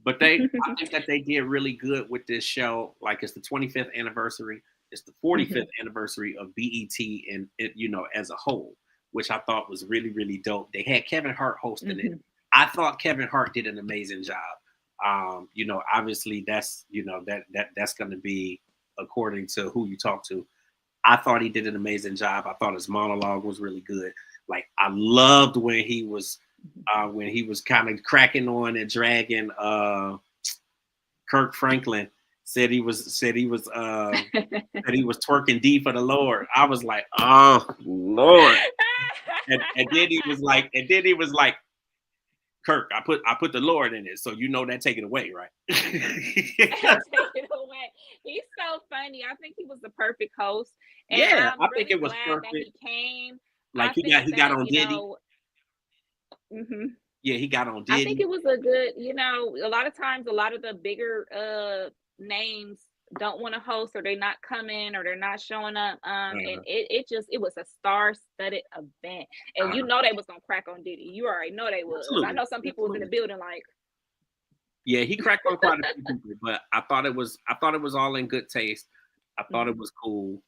But I think that they did really good with this show. Like, it's the 25th anniversary. It's the 45th anniversary of BET and it, as a whole, which I thought was really, really dope. They had Kevin Hart hosting it. I thought Kevin Hart did an amazing job. Obviously that's, that's going to be according to who you talk to. I thought he did an amazing job. I thought his monologue was really good. Like, I loved when he was kind of cracking on and dragging Kirk Franklin. Said he was twerking D for the Lord. I was like, oh Lord. and then he was like, Kirk, I put the Lord in it, so that take it away, right? Take it away. He's so funny. I think he was the perfect host. And I think it was perfect. That he came. Like, he got on Diddy. Yeah, he got on Diddy. I think it was a good, a lot of times, a lot of the bigger names don't want to host, or they're not coming, or they're not showing up. And it was a star-studded event. And they was gonna crack on Diddy. You already know they was. Absolutely. I know some people was in the building like. Yeah, he cracked on quite a few people, but I thought it was all in good taste. I thought it was cool.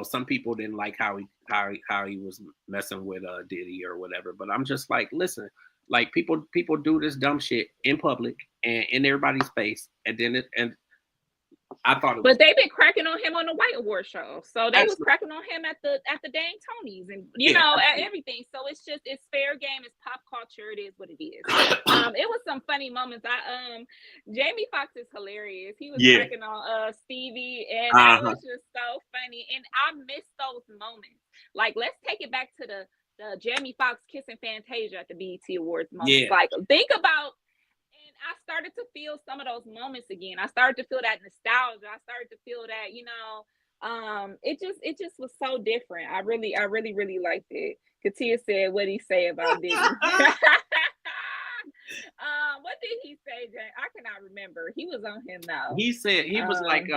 Some people didn't like how he was messing with Diddy or whatever, but I'm just like, listen, like, people do this dumb shit in public and in everybody's face, and then I thought it was. But they've been cracking on him on the White Award show. So they was cracking on him at the dang Tonys and at everything. So it's fair game, it's pop culture, it is what it is. It was some funny moments. Jamie Foxx is hilarious. He was cracking on Stevie, and that was just so funny. And I miss those moments. Like, let's take it back to the Jamie Foxx kissing Fantasia at the BET Awards moments. Like, think about. And I started to feel some of those moments again. I started to feel that nostalgia. I started to feel that, it just was so different. I really liked it. Katia said, "What did he say about Diddy?" What did he say, Jay? I cannot remember. He was on him now. He said he was like,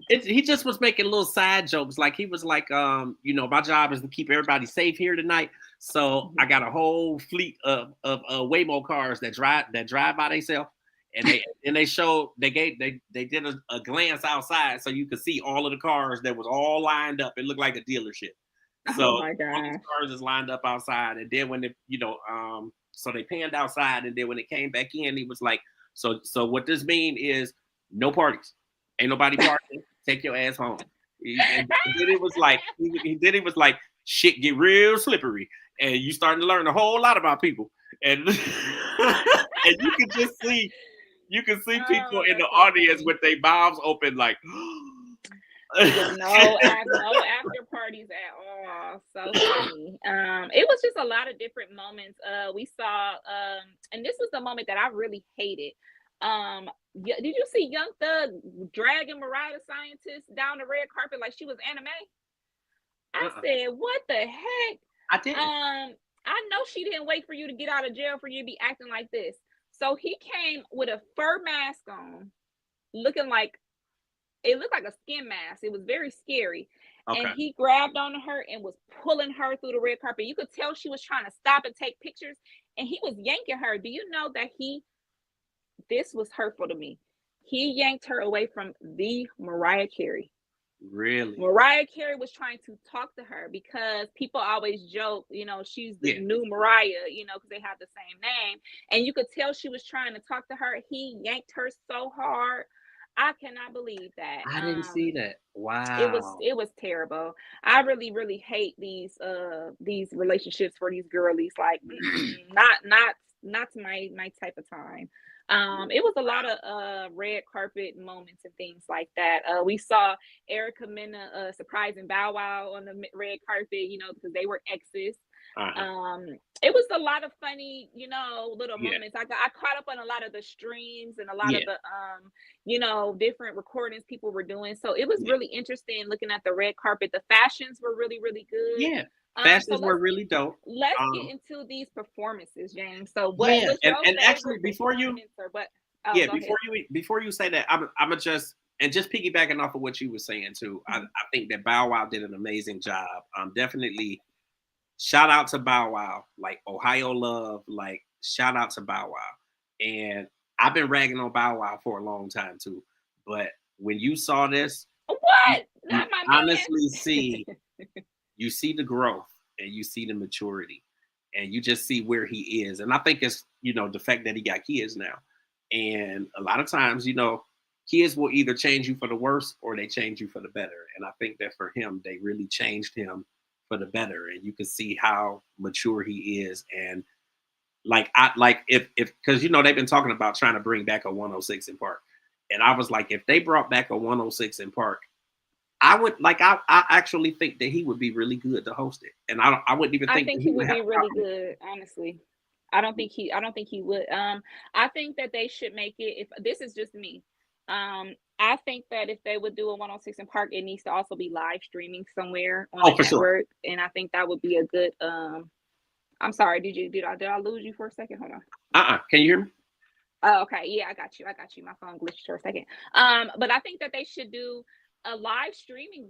he just was making little side jokes. Like, he was like, my job is to keep everybody safe here tonight. So I got a whole fleet of Waymo cars that drive by themselves, and they did a glance outside so you could see all of the cars that was all lined up. It looked like a dealership. So oh my God, all these cars is lined up outside, and then when so they panned outside, and then when it came back in, he was like, so what this mean is no parties. Ain't nobody partying. Take your ass home. And then it was like, shit get real slippery, and you starting to learn a whole lot about people, and and you can just see, people in the audience with their mouths open, like. no after parties at all. So funny. It was just a lot of different moments. We saw, and this was the moment that I really hated. Did you see Young Thug dragging Mariah the Scientist down the red carpet like she was anime? I said, what the heck? I did. I know she didn't wait for you to get out of jail for you to be acting like this. So he came with a fur mask on, looking like, it looked like a skin mask. It was very scary. Okay. And he grabbed on her and was pulling her through the red carpet. You could tell she was trying to stop and take pictures, and he was yanking her. Do you know that this was hurtful to me. He yanked her away from the Mariah Carey. Really? Mariah Carey was trying to talk to her, because people always joke, she's the new Mariah, because they have the same name. And you could tell she was trying to talk to her. He yanked her so hard. I cannot believe that. I didn't see that. Wow. It was terrible. I really hate these relationships for these girlies. Like, not my type of time. It was a lot of red carpet moments and things like that. We saw Erica Mena surprising Bow Wow on the red carpet, because they were exes. It was a lot of funny, little moments. I caught up on a lot of the streams and a lot of the different recordings people were doing. So it was really interesting looking at the red carpet. The fashions were really good. Yeah. Fashions were really dope. Let's get into these performances, James. So what? Yeah, and actually, before you say that, I'm just piggybacking off of what you were saying too. I think that Bow Wow did an amazing job. Definitely shout out to Bow Wow, like Ohio love, like shout out to Bow Wow. And I've been ragging on Bow Wow for a long time too. But when you saw this, what? You honestly see. You see the growth, and you see the maturity, and you just see where he is. And I think it's, the fact that he got kids now. And a lot of times, kids will either change you for the worse or they change you for the better. And I think that for him, they really changed him for the better. And you can see how mature he is. And because, they've been talking about trying to bring back a 106 in Park. And I was like, if they brought back a 106 in Park, I would I actually think that he would be really good to host it, and I wouldn't even think. I think he would be really good, honestly. I don't think he would. I think that they should make it. If this is just me, I think that if they would do a 106 in Park, it needs to also be live streaming somewhere on the network, sure. And I think that would be a good. I'm sorry, did I lose you for a second? Hold on. Can you hear me? Oh, okay. Yeah, I got you. My phone glitched for a second. But I think that they should do a live streaming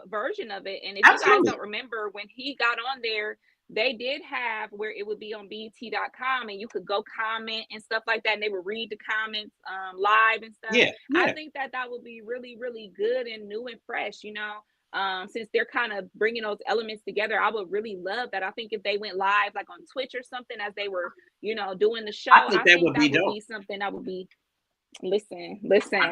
version of it. And if you guys don't remember, when he got on there, they did have where it would be on BET.com, and you could go comment and stuff like that, and they would read the comments live and stuff. Yeah. I think that would be really good and new and fresh, since they're kind of bringing those elements together. I would really love that. I think if they went live like on Twitch or something as they were, doing the show, I think that would be something that would be Listen. I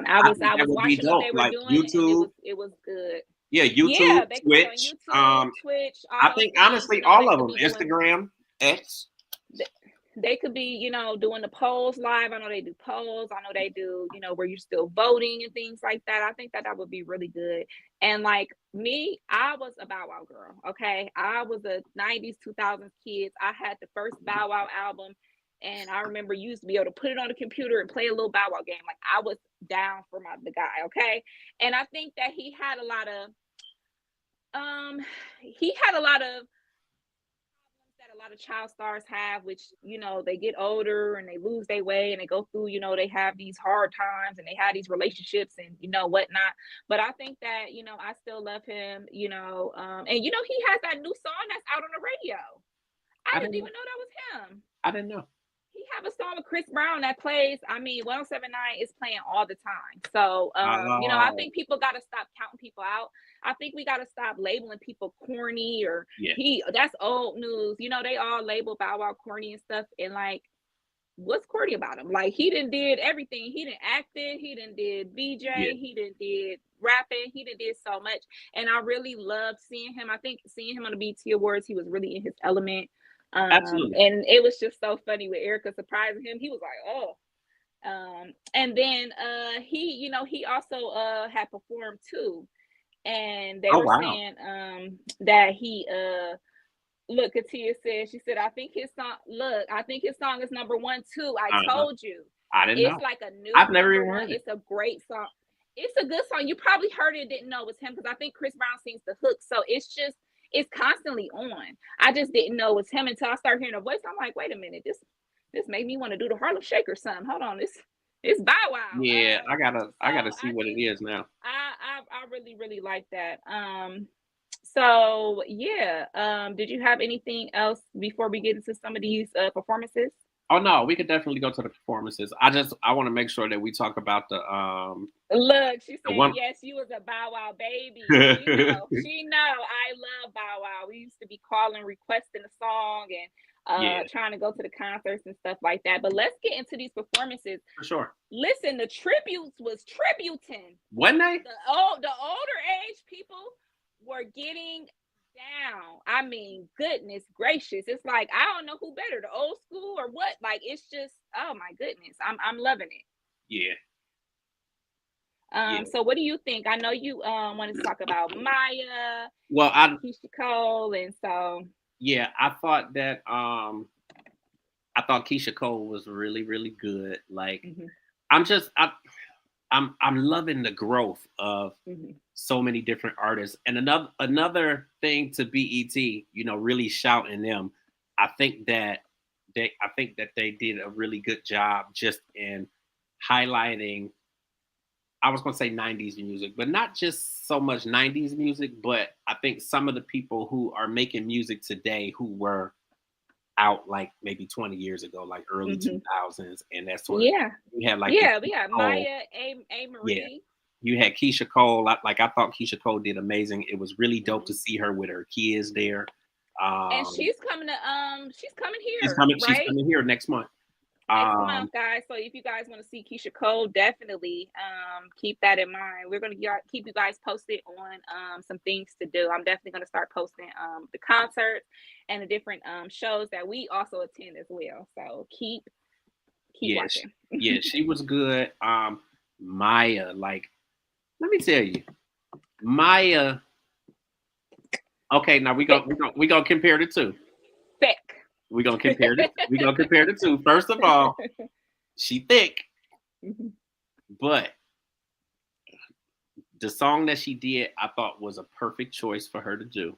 I was think that would be watching what dope. they were Like doing, and YouTube, it was good. yeah, YouTube, Yeah, they could be on Twitch. YouTube, Twitch, all I those think things. honestly, They all of could them. be doing. Instagram, X. They could be, doing the polls live. I know they do polls. I know they do, where you're still voting and things like that. I think that would be really good. And like me, I was a Bow Wow girl. Okay, I was a '90s, 2000s kids. I had the first Bow Wow album, and I remember you used to be able to put it on the computer and play a little Bow Wow game. Like I was down for the guy. Okay, and I think that he had a lot of that a lot of child stars have, which they get older and they lose their way and they go through, they have these hard times and they have these relationships and whatnot. But I think that I still love him, and he has that new song that's out on the radio. I didn't even know that was him. I didn't know. He have a song with Chris Brown that plays. I mean, 1079 is playing all the time. So, I think people got to stop counting people out. I think we got to stop labeling people corny or that's old news. They all label Bow Wow corny and stuff. And like, what's corny about him? Like, he did everything. He acted. He did VJ. He did rapping. He did so much. And I really loved seeing him. I think seeing him on the BET Awards, he was really in his element. Absolutely. And it was just so funny with Erica surprising him. He was like, oh. And then he also had performed too. And they were saying that he look, Katia said, she said, I think his song is number 1 too. I told you. I didn't know. It's like a new I've never even heard it. It's a great song. It's a good song. You probably heard it, didn't know it was him, because I think Chris Brown sings the hook. So it's constantly on. I just didn't know it was him until I started hearing a voice. I'm like, wait a minute, this made me want to do the Harlem Shake or something. Hold on, it's Bow Wow. Yeah, I gotta see what it is now. I really, really like that. So yeah. Did you have anything else before we get into some of these performances? Oh no, we could definitely go to the performances. I want to make sure that we talk about the Look, she said yes, you was a Bow Wow baby. She know I love Bow Wow. We used to be calling, requesting a song, and trying to go to the concerts and stuff like that. But let's get into these performances. For sure. Listen, the tributes was tributing. Wasn't they? The older age people were getting down. I mean, goodness gracious. It's like, I don't know who better, the old school or what. Like, it's just, oh my goodness. I'm loving it. Yeah. So what do you think? I know you wanted to talk about Maya, Keisha Cole, and so I thought that I thought Keisha Cole was really, really good. Like, I'm loving the growth of so many different artists. And another thing to BET, really shouting them. I think that they did a really good job just in highlighting, I was going to say 90s music, but not just so much 90s music, but I think some of the people who are making music today who were out like maybe 20 years ago, like early 2000s, and that sort of thing. We had Maya, A. Marie. Yeah. You had Keisha Cole. I thought Keisha Cole did amazing. It was really dope to see her with her kids there. And she's coming here. She's coming here next month. Next month, guys. So if you guys want to see Keisha Cole, definitely keep that in mind. We're gonna keep you guys posted on some things to do. I'm definitely gonna start posting the concerts and the different shows that we also attend as well. So keep watching. She was good. Maya, like, let me tell you, Maya. Okay, now we gonna compare the two. Thick. We're gonna compare the two. First of all, she thick, but the song that she did, I thought was a perfect choice for her to do.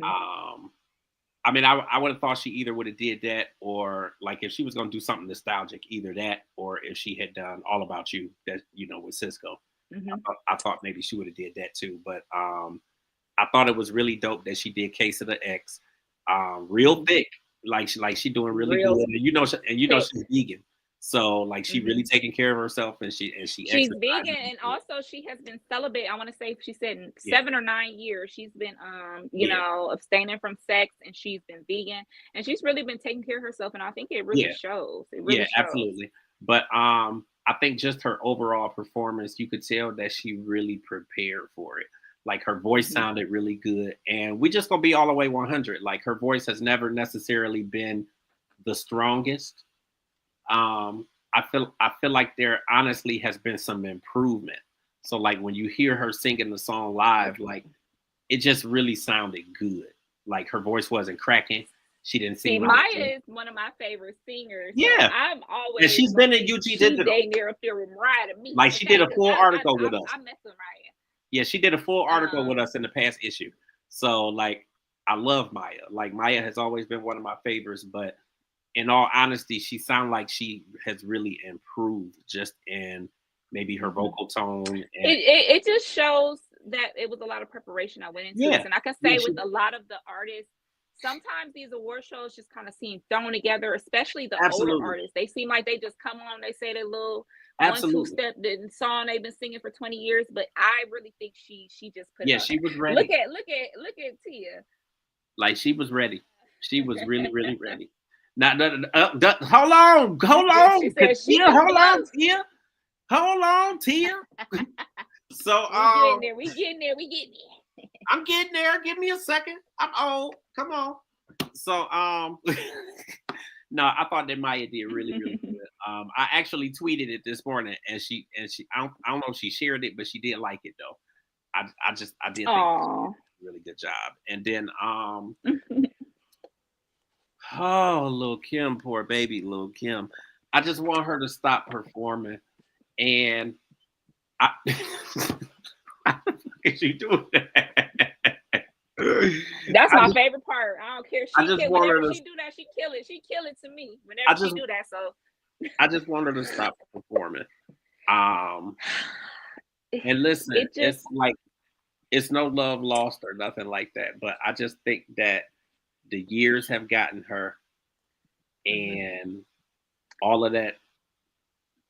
I mean, I would have thought she either would have did that, or like if she was gonna do something nostalgic, either that, or if she had done All About You, that with Cisco. I thought maybe she would have did that too. But I thought it was really dope that she did Case of the X. Real thick. Like she doing really good, and she's vegan, so like she really taking care of herself, and she's vegan, and also she has been celibate. I want to say she said 7 or 9 years she's been abstaining from sex, and she's been vegan, and she's really been taking care of herself, and I think it really shows. It really shows. Absolutely. But I think just her overall performance, you could tell that she really prepared for it. Like her voice sounded really good, and we just gonna be all the way 100. Like her voice has never necessarily been the strongest. I feel like there honestly has been some improvement. So like when you hear her singing the song live, like it just really sounded good. Like her voice wasn't cracking. She didn't See, seem like Maya is one of my favorite singers, so yeah. I'm And always she's been at UG she Digital. dang near up there with Mariah to me, Like she did okay? a Because full article with I us. mess with Mariah. Yeah, she did a full article with us in the past issue. So like I love Maya. Like Maya has always been one of my favorites, but in all honesty, she sounds like she has really improved just in maybe her vocal tone. And it just shows that it was a lot of preparation I went into this. And I can say with a lot of the artists, sometimes these award shows just kind of seem thrown together, especially the older artists. They seem like they just come on, they say their little 1-2 step song they've been singing for 20 years. But I really think she just put it on she was ready. Look at Tia. Like she was ready. She was really, really ready. Now, hold on. She said she hold on, Tia. Hold on, Tia. So we getting there. I'm getting there. Give me a second. I'm old. Come on. So no, I thought that Maya did really, really good. I actually tweeted it this morning, and she I don't know if she shared it, but she did like it though. I did think she did a really good job. And then oh, Lil Kim, poor baby Lil Kim. I just want her to stop performing. And I how the fuck is she doing that? That's my favorite part. I don't care. Whenever she do that, she kill it. She kill it to me. Whenever she do that, so I just want her to stop performing. And listen, it's like it's no love lost or nothing like that. But I just think that the years have gotten her, and all of that.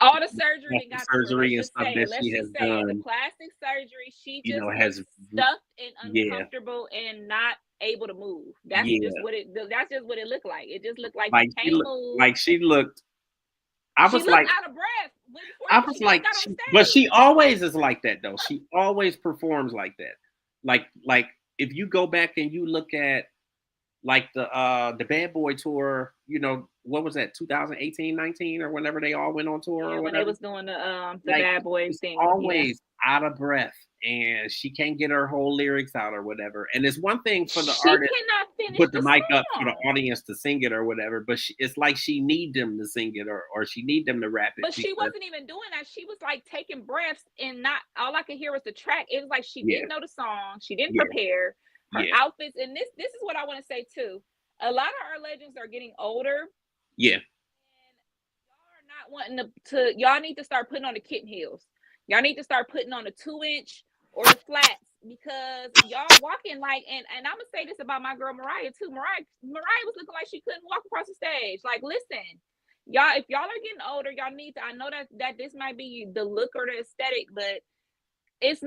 All the surgery and stuff that she has done. The plastic surgery, she just has stuffed and uncomfortable and not able to move. That's just what it looked like. It just looked like she can't move. Like she looked. She looked out of breath. I was like, but she always is like that though. She always performs like that. Like if you go back and you look at like the Bad Boy tour, you know, what was that, 2018, 19, or whenever they all went on tour or whatever? When they was doing the Bad Boy thing. Always out of breath, and she can't get her whole lyrics out or whatever. And it's one thing for the artist to put the mic up for the audience to sing it or whatever, but it's like she need them to sing it or she need them to rap it. But she wasn't even doing that. She was like taking breaths and not all I could hear was the track. It was like she didn't know the song. She didn't prepare. Her outfits, and this is what I want to say too. A lot of our legends are getting older. Yeah. And y'all are not wanting to y'all need to start putting on the kitten heels. Y'all need to start putting on the 2-inch or the flats because y'all walking like and I'm gonna say this about my girl Mariah too. Mariah was looking like she couldn't walk across the stage. Like, listen, y'all, if y'all are getting older, y'all need to. I know that this might be the look or the aesthetic, but it's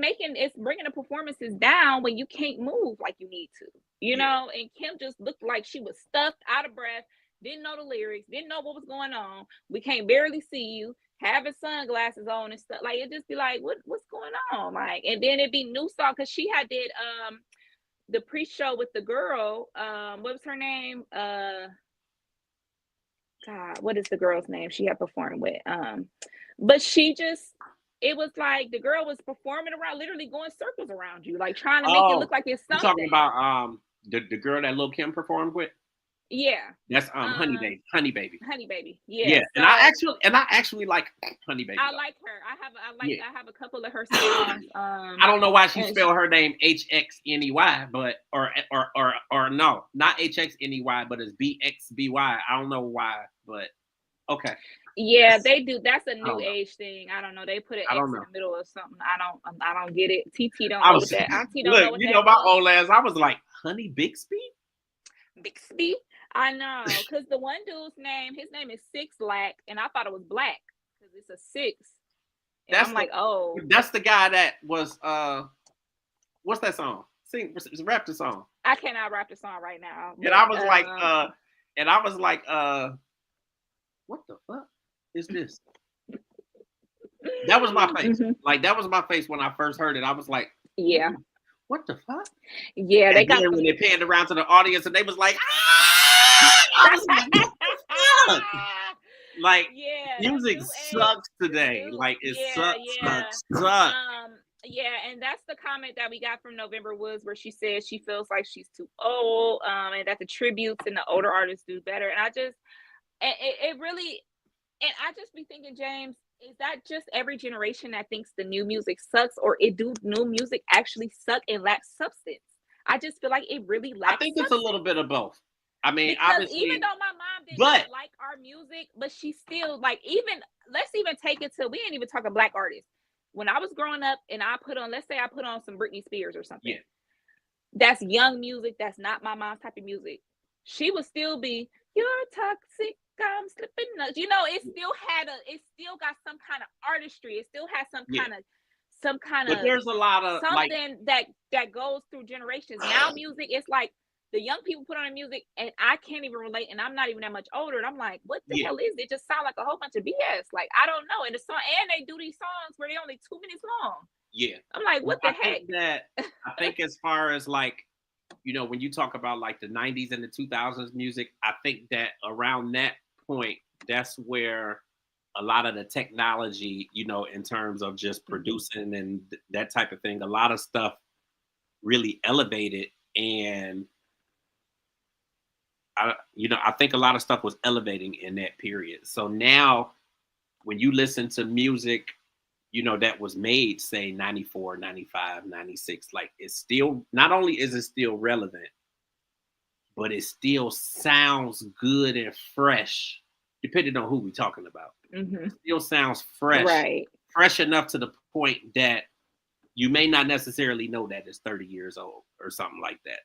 bringing the performances down when you can't move like you need to, you know. And Kim just looked like she was stuffed, out of breath, didn't know the lyrics, didn't know what was going on. We can't barely see you, having sunglasses on and stuff. Like, it just be like, what's going on? Like, and then it'd be new song because she had did the pre-show with the girl. What was her name? God, what is the girl's name she had performed with? But she just. It was like the girl was performing around, literally going circles around you, like trying to make it look like it's something. You're talking about the girl that Lil Kim performed with? Yeah. That's Honey Baby. Honey Baby. Yeah. Yeah. So, and I actually like Honey Baby. I like her. I have a couple of her songs. I don't know why she spelled her name HXNEY, but or no, not HXNEY, but it's BXBY. I don't know why, but okay. Yeah, they do. That's a new age thing. I don't know. They put an X in the middle or something. I don't get it. TT don't know what that. Auntie don't know what that. My old ass. I was like, Honey Bixby. Bixby. I know, because the one dude's his name is Six Lack, and I thought it was Black because it's a 6. And I'm like, oh, that's the guy that was what's that song? Rap the song. I cannot rap the song right now. But, I was like, what the fuck is this? That was my face. Like that was my face when I first heard it. I was like, Yeah. what the fuck? Yeah, they And got then some. when they panned around to the audience and they was like, ah! I was like, what the fuck? Like Yeah, the music new age, sucks the today. new, Like it yeah, sucks, yeah. sucks, sucks. Yeah, and that's the comment that we got from November Woods, where she says she feels like she's too old, and that the tributes and the older artists do better. And I just, it really, and I just be thinking, James, is that just every generation that thinks the new music sucks, or it do new music actually suck and lack substance? I just feel like it really I lacks think it's a little substance. bit of both. I mean, Because even obviously, though my mom did but not like our music, but she still like, even let's even take it to, we ain't even talking black artists. When I was growing up and I put on, let's say I put on some Britney Spears or something, yeah, that's young music, that's not my mom's type of music, she would still be, you're toxic, I'm slipping nuts. You know, it still had a, it still got some kind of artistry. It still has yeah. some kind But of there's a lot of like, something that goes through generations. Now music, it's like the young people put on the music and I can't even relate, and I'm not even that much older, and I'm like, what the yeah, hell is it? It just sound like a whole bunch of BS. Like, I don't know. And the song, and they do these songs where they only 2 minutes long. yeah. I'm like, But what the heck? I think as far as like, when you talk about like the 90s and the 2000s music, I think that around that point, that's where a lot of the technology, in terms of just producing and that type of thing, a lot of stuff really elevated. And I think a lot of stuff was elevating in that period. So now when you listen to music, that was made, say 94, 95, 96, like it's still, not only is it still relevant, but it still sounds good and fresh, depending on who we're talking about. It still sounds fresh, Right. fresh enough to the point that you may not necessarily know that it's 30 years old or something like that.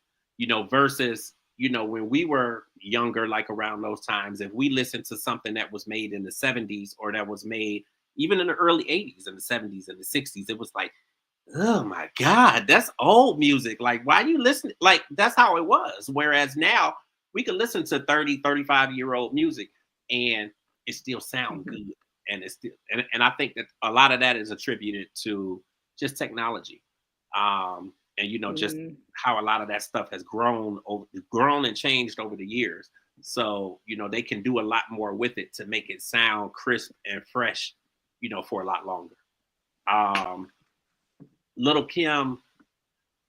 Versus, when we were younger, like around those times, if we listened to something that was made in the 70s or that was made even in the early 80s and the 70s and the 60s, it was like, oh my God, that's old music. Like, why you listen? Like, that's how it was. Whereas now we can listen to 30, 35-year-old music and it still sound good. And it's still, and I think that a lot of that is attributed to just technology. And just how a lot of that stuff has grown and changed over the years. So, they can do a lot more with it to make it sound crisp and fresh, for a lot longer. Little Kim,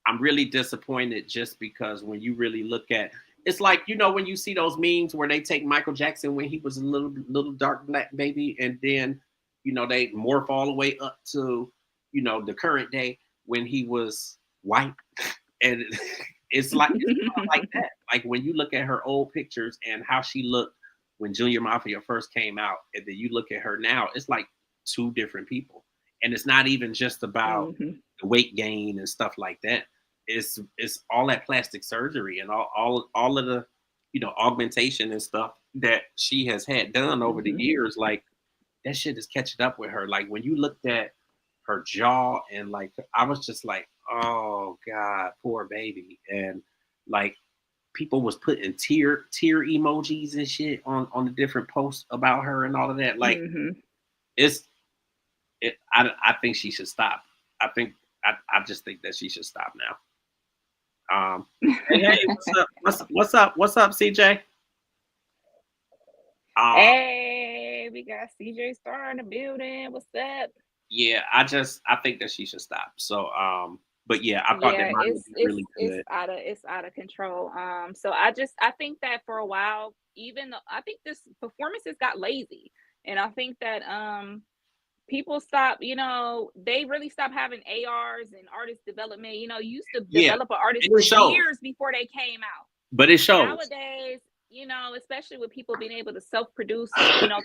I'm really disappointed just because when you really look at, it's like, when you see those memes where they take Michael Jackson when he was a little dark black baby, and then they morph all the way up to the current day when he was white. And it's like that. Like when you look at her old pictures and how she looked when Junior Mafia first came out, and then you look at her now, it's like two different people. And it's not even just about the weight gain and stuff like that. It's all that plastic surgery and all of the augmentation and stuff that she has had done over the years. Like that shit is catching up with her. Like when you looked at her jaw, and like I was just like, oh God, poor baby. And like people was putting tear emojis and shit on the different posts about her and all of that. Like it's I think she should stop. I just think that she should stop now. Hey, what's up, CJ? Hey, we got CJ Star in the building. What's up? Yeah, I think that she should stop. So, but yeah, I thought that Yeah, mine would be really good. it's out of control. So I think that for a while, even though I think this performances got lazy, and I think that people stop, they really stopped having ARs and artist development. You used to Yeah, develop an artist and for it shows, years before they came out. but it shows. Nowadays, especially with people being able to self-produce,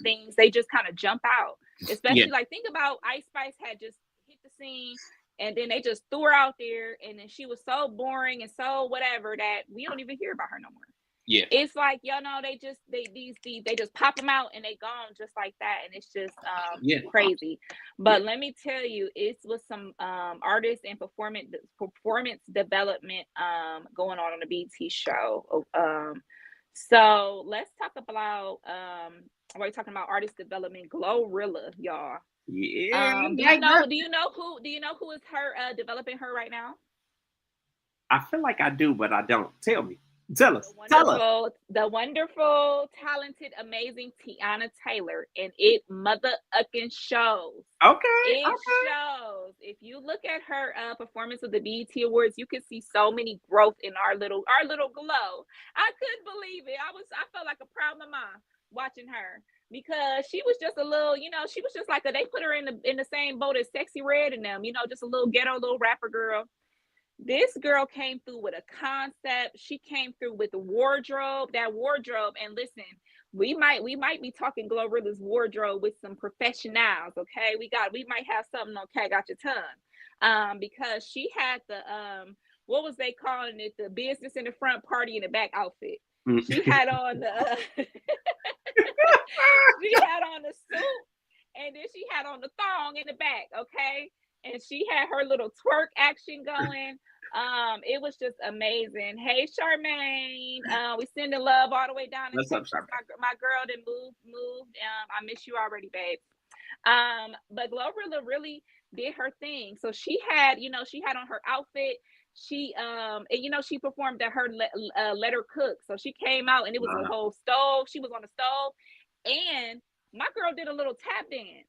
things, they just kind of jump out. Yeah, Especially like, think about Ice Spice had just hit the scene, and then they just threw her out there, and then she was so boring and so whatever that we don't even hear about her no more. yeah, It's like, they just they just pop them out and they gone just like that, and it's just crazy. But let me tell you, it's with some artists and performance development going on the BT show. So let's talk about we're talking about artist development. Glorilla, y'all. Yeah. Do you know? Do you know who is her developing her right now? I feel like I do, but I don't. Tell me. Tell us. Tell us. The wonderful, talented, amazing Tiana Taylor, and it mother-ucking shows. Okay. It shows. If you look at her performance with the BET Awards, you can see so many growth in our little glow. I couldn't believe it. I felt like a proud mama watching her because she was just a little, she was just like they put her in the same boat as Sexy Red and them, just a little ghetto little rapper girl. This girl came through with a concept. She came through with the wardrobe, and listen, we might be talking Glorilla's wardrobe with some professionals. Okay, we might have something on Got Your Tongue, because she had the what was they calling it, the business in the front, party in the back outfit. She had on the she had on the suit, and then she had on the thong in the back. Okay, and she had her little twerk action going. It was just amazing. Hey, Charmaine, we sending love all the way down to Texas. My girl that moved. I miss you already, babe. But Glorilla really did her thing. So she had on her outfit. She she performed at her Let Her Cook. So she came out and it was a whole stove. She was on the stove, and my girl did a little tap dance.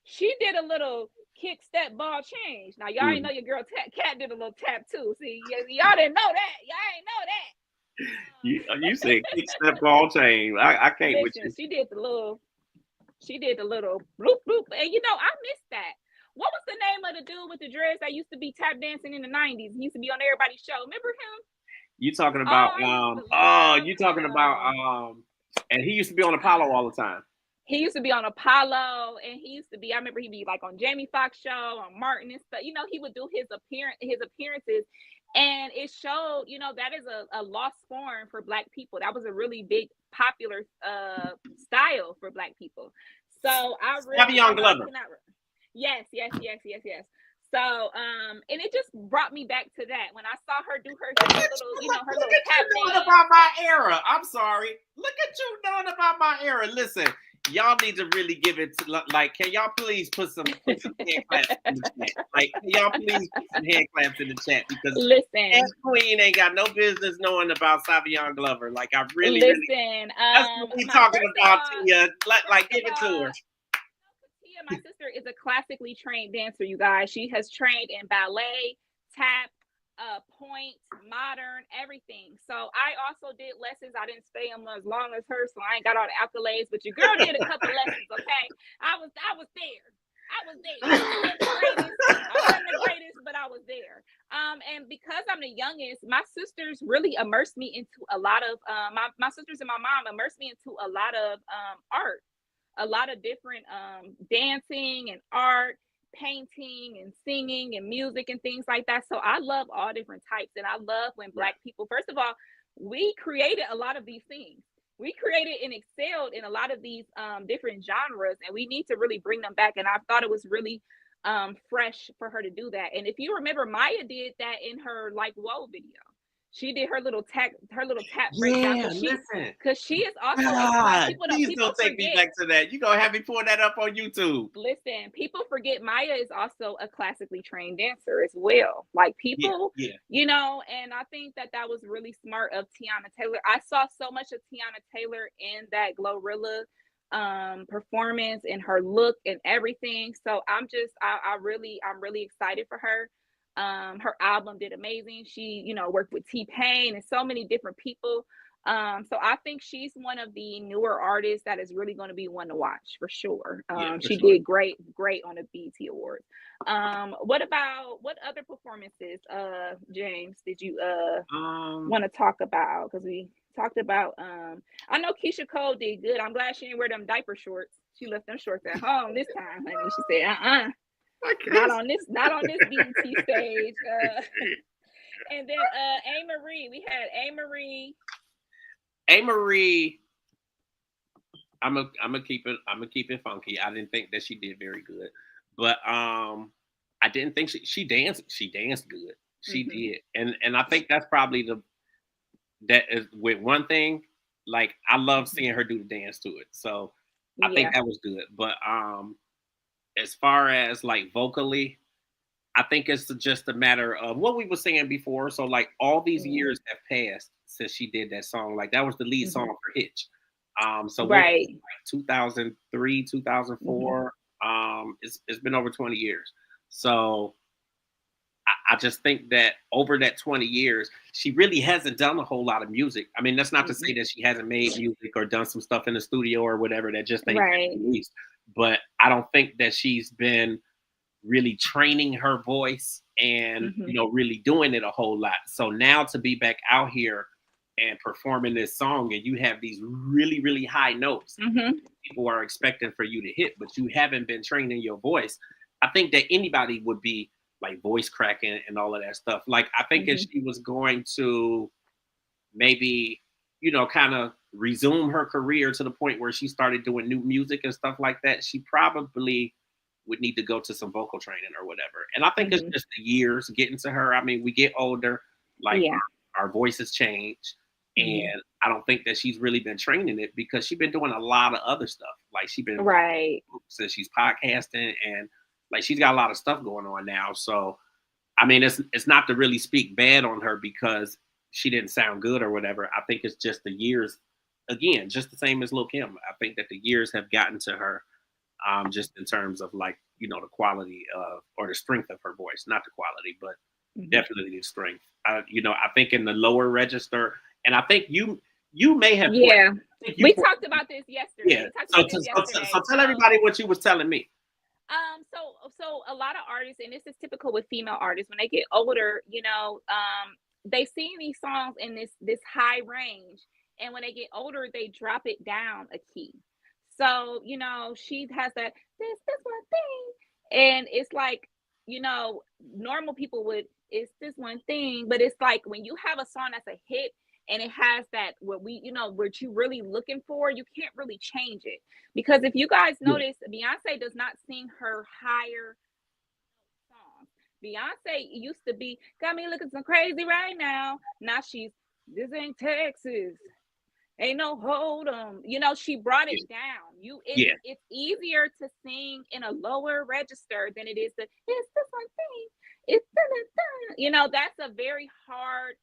She did a little kick, step, ball change. Now y'all ain't know your girl Cat did a little tap too. See, y'all didn't know that. Y'all ain't know that. You said kick, step, ball change. I can't with you. She did the little bloop bloop, and I missed that. What was the name of the dude with the dreads that used to be tap dancing in the 90s? He used to be on everybody's show. Remember him? You talking about and he used to be on Apollo all the time. He used to be on Apollo, and I remember he'd be like on Jamie Foxx show, on Martin and stuff. He would do his appearances, and it showed, that is a lost form for Black people. That was a really big, popular style for Black people. So I really Savion Glover. Yes. So, and it just brought me back to that when I saw her do her little tap dance. About my era. I'm sorry. Look at you knowing about my era. Listen, y'all need to really give it to, like, can y'all please put some hand claps in the chat? Like, can y'all please put some hand claps in the chat? Because listen, Queen ain't got no business knowing about Savion Glover. Like, I really that's what we talking about, Tia. Like, give it to her. Tia, my sister, is a classically trained dancer, you guys. She has trained in ballet, tap, point, modern, everything. So I also did lessons. I didn't stay them as long as her, so I ain't got all the accolades, but your girl did a couple lessons. Okay, I was there. I wasn't the greatest, but I was there. And because I'm the youngest, my sisters really immersed me into a lot of my sisters and my mom immersed me into a lot of art, a lot of different dancing and art, painting and singing and music and things like that. So I love all different types, and I love when Black people, first of all, we created a lot of these things. We created and excelled in a lot of these different genres, and we need to really bring them back. And I thought it was really fresh for her to do that. And if you remember, Maya did that in her Like Whoa video. She did her little tap breakdown. Because she is also please don't take me back to that. You're gonna have me pull that up on YouTube. Listen, people forget Maya is also a classically trained dancer as well. Like people, and I think that was really smart of Tiana Taylor. I saw so much of Tiana Taylor in that Glorilla performance and her look and everything. So I'm really excited for her. Her album did amazing. She, worked with T-Pain and so many different people. So I think she's one of the newer artists that is really going to be one to watch for sure. She did great on the BET Awards. What other performances, James, did you want to talk about? Because we talked about I know Keisha Cole did good. I'm glad she didn't wear them diaper shorts. She left them shorts at home this time, honey. She said, not on this BET stage. And then A-Marie, we had A-Marie. A-Marie, I'm gonna keep it funky. I didn't think that she did very good, but I didn't think she danced good. She did, and I think that's probably that is with one thing. Like, I love seeing her do the dance to it, so I think that was good. But as far as like vocally, I think it's just a matter of what we were saying before. So like all these Mm-hmm. years have passed since she did that song. Like that was the lead song for Hitch. So what was it, Right. like 2003, Mm-hmm. 2004? It's been over 20 years. So I just think that over that 20 years, she really hasn't done a whole lot of music. I mean, that's not to say Mm-mm. that she hasn't made music or done some stuff in the studio or whatever that just ain't Right. been released. But I don't think that she's been really training her voice and Mm-hmm. really doing it a whole lot. So now to be back out here and performing this song and you have these really really high notes Mm-hmm. people are expecting for you to hit, but you haven't been training your voice. I think that anybody would be like voice cracking and all of that stuff. Like I think if Mm-hmm. she was going to maybe kind of resume her career to the point where she started doing new music and stuff like that, she probably would need to go to some vocal training or whatever. And I think it's Mm-hmm. just the years getting to her. I mean, we get older, like Yeah. our voices change. Mm-hmm. And I don't think that she's really been training it because she's been doing a lot of other stuff. Like she's been Right. since she's podcasting and like she's got a lot of stuff going on now. So I mean, it's not to really speak bad on her because she didn't sound good or whatever. I think it's just the years, again, just the same as Lil Kim. I think that the years have gotten to her, just in terms of like the quality of or the strength of her voice, not the quality, but Mm-hmm. definitely the strength. I think in the lower register, and I think you may have pointed. Yeah. I think you We pointed, talked about this yesterday. yeah. We talked So, about this so yesterday. tell everybody what you was telling me. So a lot of artists, and this is typical with female artists, when they get older, they sing these songs in this high range, and when they get older, they drop it down a key. So she has that this one thing, and it's like normal people would it's this one thing, but it's like when you have a song that's a hit and it has that what you really looking for, you can't really change it. Because if you guys Yeah, notice, Beyonce does not sing her higher songs. Beyonce used to be got me looking so crazy right now. Now she's this ain't Texas. Ain't no hold 'em. She brought yeah, it down. yeah, It's easier to sing in a lower register than it is to it's this one thing. It's that's a very hard,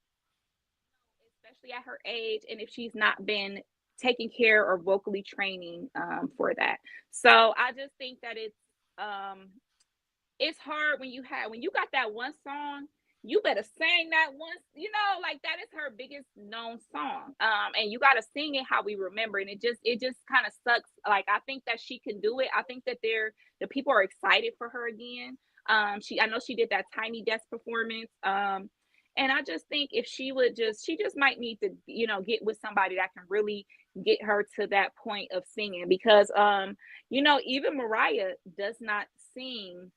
especially at her age, and if she's not been taking care or vocally training for that. So I just think that it's hard when you got that one song, you better sing that once, like that is her biggest known song. And you got to sing it how we remember. And it just kind of sucks. Like, I think that she can do it. I think that the people are excited for her again. I know she did that Tiny Desk performance. And I just think if she just might need to, get with somebody that can really get her to that point of singing, because even Mariah does not sing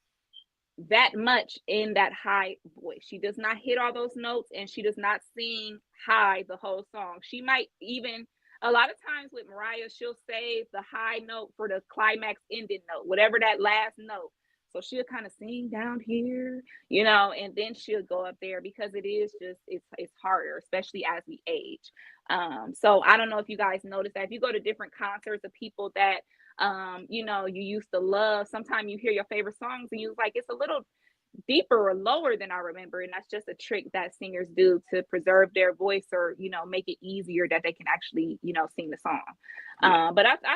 that much in that high voice. She does not hit all those notes, and she does not sing high the whole song. She might even, a lot of times with Mariah, she'll save the high note for the climax ending note, whatever that last note. So she'll kind of sing down here, and then she'll go up there, because it is just it's harder, especially as we age. So I don't know if you guys notice that if you go to different concerts of people that you used to love, sometimes you hear your favorite songs and you're like, it's a little deeper or lower than I remember. And that's just a trick that singers do to preserve their voice, or, make it easier that they can actually, sing the song. yeah. But I think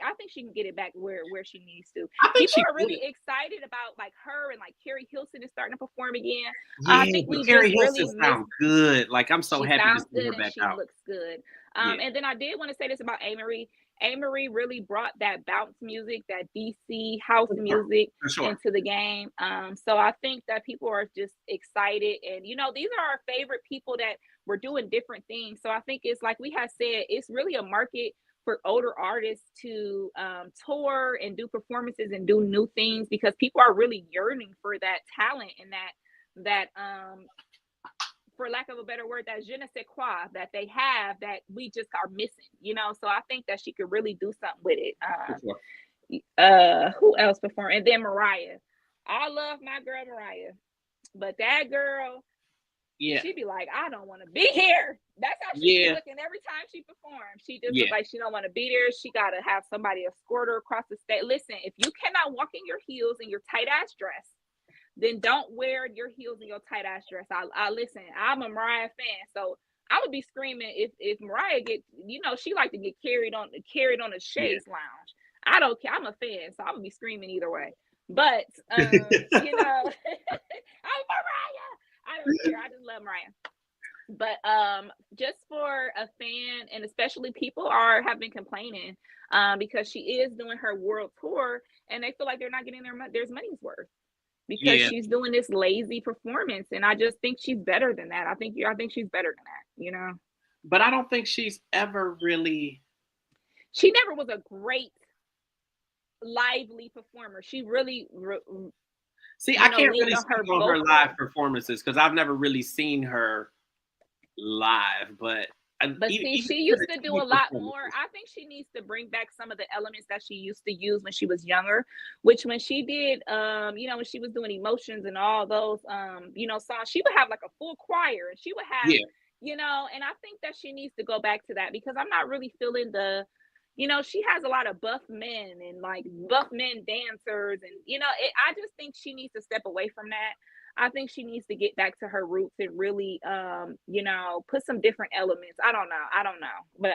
I think she can get it back where she needs to. I think People she are could. really excited about like her, and like Carrie Hilson is starting to perform again. I Yeah, think but we Carrie just Hilson really miss sounds good. Like I'm so she happy to sounds see her good and back she out. looks good. Yeah, And then I did want to say this about A. Marie really brought that bounce music, that DC house for sure, music for sure. into the game. So I think that people are just excited, and these are our favorite people that were doing different things. So I think it's like we have said, it's really a market for older artists to tour and do performances and do new things, because people are really yearning for that talent and that for lack of a better word, that je ne sais quoi that they have that we just are missing. So I think that she could really do something with it. For sure. Who else performed? And then Mariah. I love my girl Mariah, but that girl, Yeah. She'd be like, I don't want to be here. That's how she be looking every time she performs. She just looks like she don't want to be there. She got to have somebody escort her across the stage. Listen, if you cannot walk in your heels and your tight ass dress, then don't wear your heels and your tight ass dress. I listen, I'm a Mariah fan, so I would be screaming if Mariah get, you know, she like to get carried on a chaise lounge. I don't care. I'm a fan, so I would be screaming either way. But you know, I'm Mariah. I don't care. I just love Mariah. But just for a fan, and especially people have been complaining because she is doing her world tour, and they feel like they're not getting their money's worth because she's doing this lazy performance, and I just think she's better than that. I think she's better than that, you know. But I don't think she's ever really. She never was a great lively performer. She really see. I can't really speak on her live performances because I've never really seen her live, but see, she used to do a lot more. I think she needs to bring back some of the elements that she used to use when she was younger, which when she did, you know, when she was doing Emotions and all those, you know, songs, she would have like a full choir, and she would have, you know, and I think that she needs to go back to that because I'm not really feeling the, you know, she has a lot of buff men and like buff men dancers, and you know, I just think she needs to step away from that. I think she needs to get back to her roots and really, you know, put some different elements. I don't know, but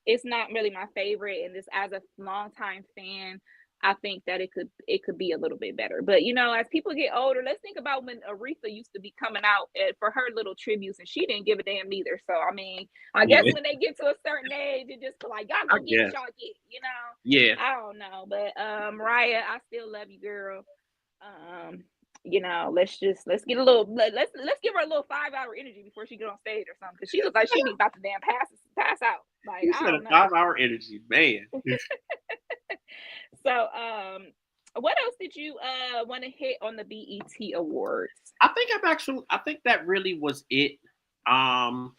it's not really my favorite. And this, as a longtime fan, I think that it could be a little bit better. But you know, as people get older, let's think about when Aretha used to be coming out for her little tributes, and she didn't give a damn either. So I mean, I guess when they get to a certain age, it just like y'all go get what y'all get, you know? Yeah. I don't know, but Mariah, I still love you, girl. You know, let's give her a little 5-hour energy before she get on stage or something, because she looks like she be about to damn pass out. Like, you said a 5-hour energy, man. So what else did you want to hit on the BET Awards? I think that really was it. And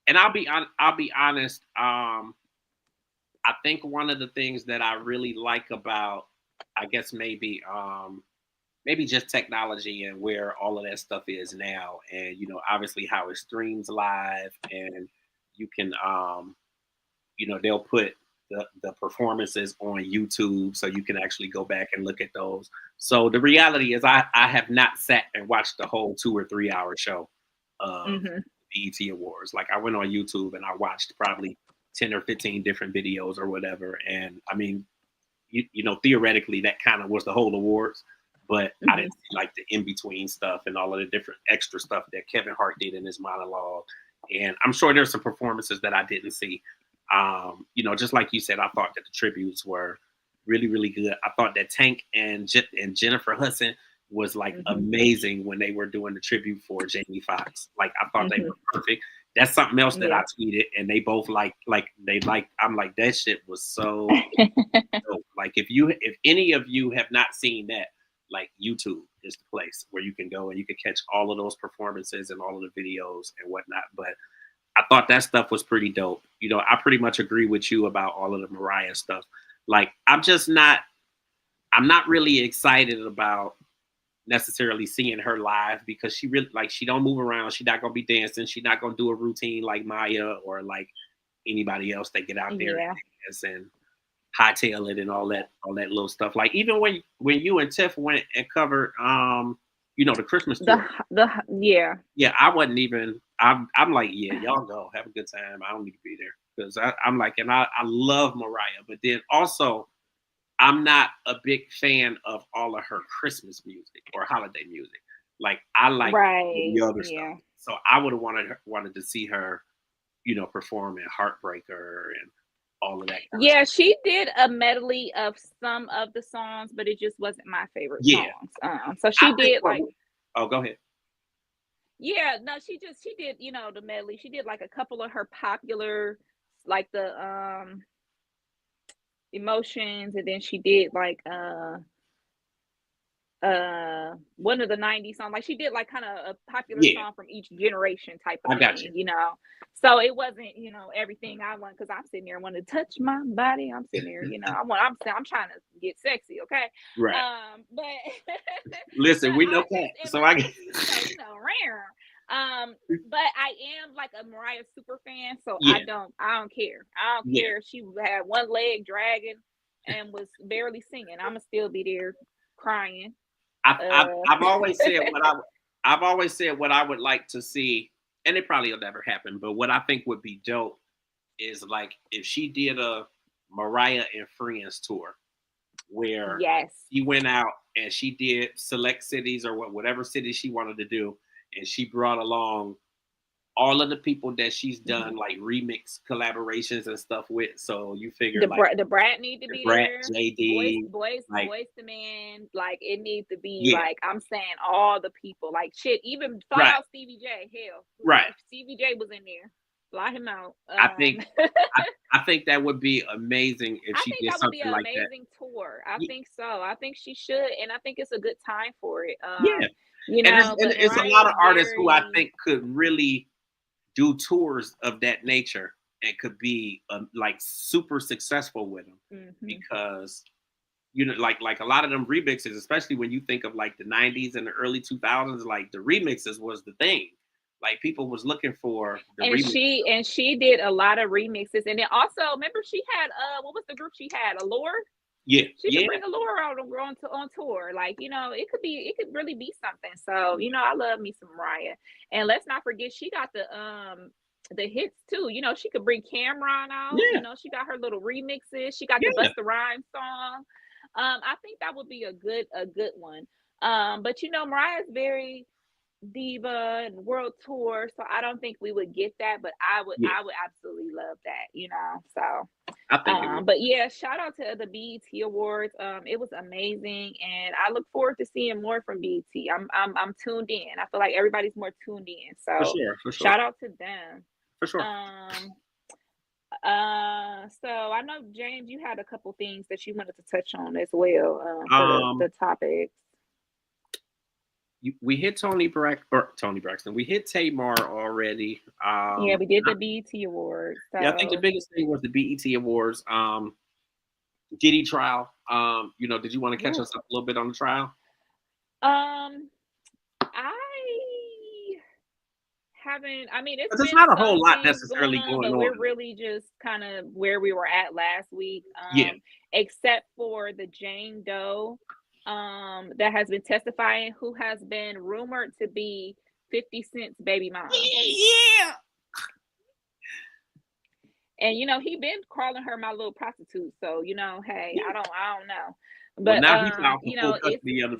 I'll be honest, I think one of the things that I really like about, I guess maybe just technology and where all of that stuff is now, and you know, obviously how it streams live, and you can you know, they'll put the performances on YouTube, so you can actually go back and look at those. So the reality is I have not sat and watched the whole 2 or 3 hour show of BET Awards. Like, I went on YouTube and I watched probably 10 or 15 different videos or whatever, and I mean, you know, theoretically that kind of was the whole awards. But I didn't see like the in-between stuff and all of the different extra stuff that Kevin Hart did in his monologue. And I'm sure there's some performances that I didn't see. You know, just like you said, I thought that the tributes were really, really good. I thought that Tank and Jennifer Hudson was like amazing when they were doing the tribute for Jamie Foxx. Like, I thought they were perfect. That's something else that I tweeted, and they both I'm like, that shit was so dope. Like, if any of you have not seen that, like, YouTube is the place where you can go and you can catch all of those performances and all of the videos and whatnot. But I thought that stuff was pretty dope. You know, I pretty much agree with you about all of the Mariah stuff. Like, I'm not really excited about necessarily seeing her live because she really, like, she don't move around. She's not going to be dancing. She's not going to do a routine like Maya or like anybody else that get out there and dance and hightail it and all that little stuff. Like, even when you and Tiff went and covered you know, the Christmas tour. Yeah, I wasn't even, I'm like, yeah, y'all go have a good time. I don't need to be there because I'm like, and I love Mariah, but then also I'm not a big fan of all of her Christmas music or holiday music. Like, I like the other stuff. So I would have wanted to see her, you know, perform in Heartbreaker and all of that. She did a medley of some of the songs, but it just wasn't my favorite songs. So she did like. Oh, go ahead. Yeah, no, she did, you know, the medley. She did like a couple of her popular, like the Emotions, and then she did like one of the 90s songs. Like, she did like kind of a popular song from each generation type of thing, you know. So it wasn't, you know, everything I want, because I'm sitting there wanting to touch my body. I'm sitting there, you know, I'm trying to get sexy, okay? Right. But listen, we know that. So I get you know, rare. But I am like a Mariah super fan, so Yeah, I don't care. I don't yeah. care if she had one leg dragging and was barely singing. I'ma still be there crying. I've always said I've always said what I would like to see, and it probably will never happen. But what I think would be dope is like if she did a Mariah and Friends tour, where Yes. she went out and she did select cities or whatever city she wanted to do, and she brought along all of the people that she's done like remix collaborations and stuff with. So you figure like The brat need to the be Brat, there. JD, like Voice the man. Like it needs to be yeah, like I'm saying all the people. Like shit. Even fly right, out Stevie J. Hell, right. if Stevie J was in there, fly him out. I think I think that would be amazing if I she think did that would be something an like that. amazing tour. I Y- think so. I think she should, and I think it's a good time for it. Yeah, You and know, but it's a Mariah lot of is artists who I very. think could really do tours of that nature and could be like super successful with them Mm-hmm. because you know like a lot of them remixes, especially when you think of like the 90s and the early 2000s, like the remixes was the thing. Like people was looking for the And remix. she did a lot of remixes, and then also remember she had what was the group she had? Allure. Yeah, She could yeah, bring Allure out on tour. Like it could really be something. So I love me some Mariah, and let's not forget she got the hits too. She could bring Cameron out. yeah, She got her little remixes. She got the yeah. Busta Rhymes song. I think that would be a good one. But Mariah's very diva and world tour, so I don't think we would get that, but Yeah, I would absolutely love that. So I think it would. but yeah, shout out to the BET Awards. It was amazing, and I look forward to seeing more from BET. I'm tuned in. I feel like everybody's more tuned in. For So sure, for sure, shout out to them. for sure. Um so I know James, you had a couple things that you wanted to touch on as well for Um, the topics. we hit Tony Braxton. We hit Tamar already. Yeah, we did the BET Awards. Yeah, I think the So biggest thing was the BET Awards. Diddy trial. Did you want to catch ooh. us up a little bit on the trial? um I haven't. I mean, it's Because there's been not a whole some lot things going necessarily on, going but on. we're really just kind of where we were at last week. Yeah, Except for the Jane Doe that has been testifying, who has been rumored to be 50 Cent's baby mom. yeah. And he been calling her my little prostitute. So hey, Yeah. I don't know. Well, But now he filed for full it's custody of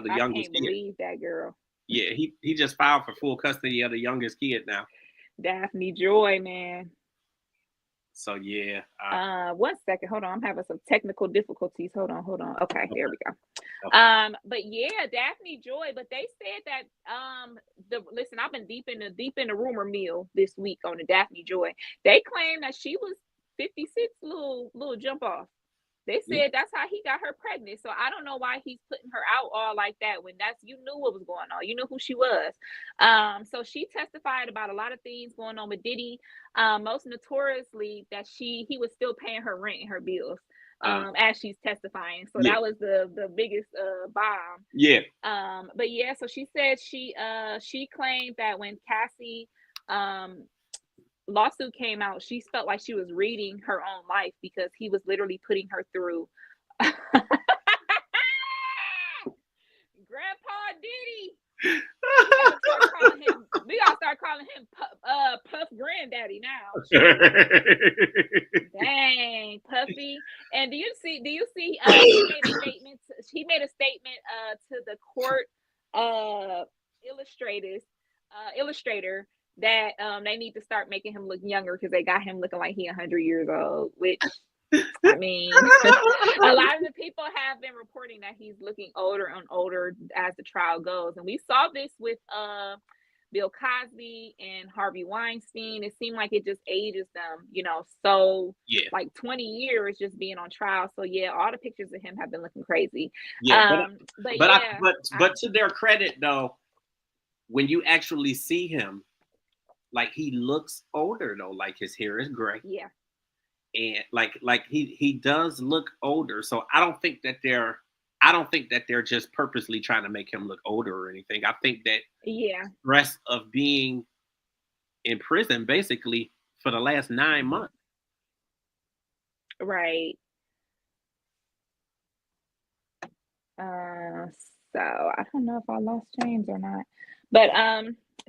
the I youngest can't kid. believe that girl. Yeah, he just filed for full custody of the youngest kid now. Daphne Joy, man. So yeah. 1 second. Hold on. I'm having some technical difficulties. Hold on. Okay, there we go. Okay. But yeah, Daphne Joy. But they said that listen, I've been deep in the rumor mill this week on the Daphne Joy. They claim that she was 56 little jump off. They Yeah. said that's how he got her pregnant. So I don't know why he's putting her out all like that when you knew what was going on. You knew who she was. So she testified about a lot of things going on with Diddy. Most notoriously that he was still paying her rent and her bills as she's testifying. So Yeah. that was the biggest bomb. Yeah. But yeah, so she said she claimed that when Cassie lawsuit came out, she felt like she was reading her own life because he was literally putting her through. Grandpa Diddy. We gotta start calling him Puff Granddaddy now. Dang, Puffy. And do you see he made a statement to the court illustrator that they need to start making him look younger because they got him looking like he 100 years old, which I mean, a lot of the people have been reporting that he's looking older and older as the trial goes. And we saw this with Bill Cosby and Harvey Weinstein. It seemed like it just ages them, so yeah. like 20 years just being on trial. So yeah, all the pictures of him have been looking crazy. Yeah, but to their credit though, when you actually see him, like he looks older though, like his hair is gray. Yeah. And like he does look older. So I don't think that I don't think that they're just purposely trying to make him look older or anything. I think that Yeah. stress of being in prison basically for the last 9 months. Right. Uh, so I don't know if I lost James or not, but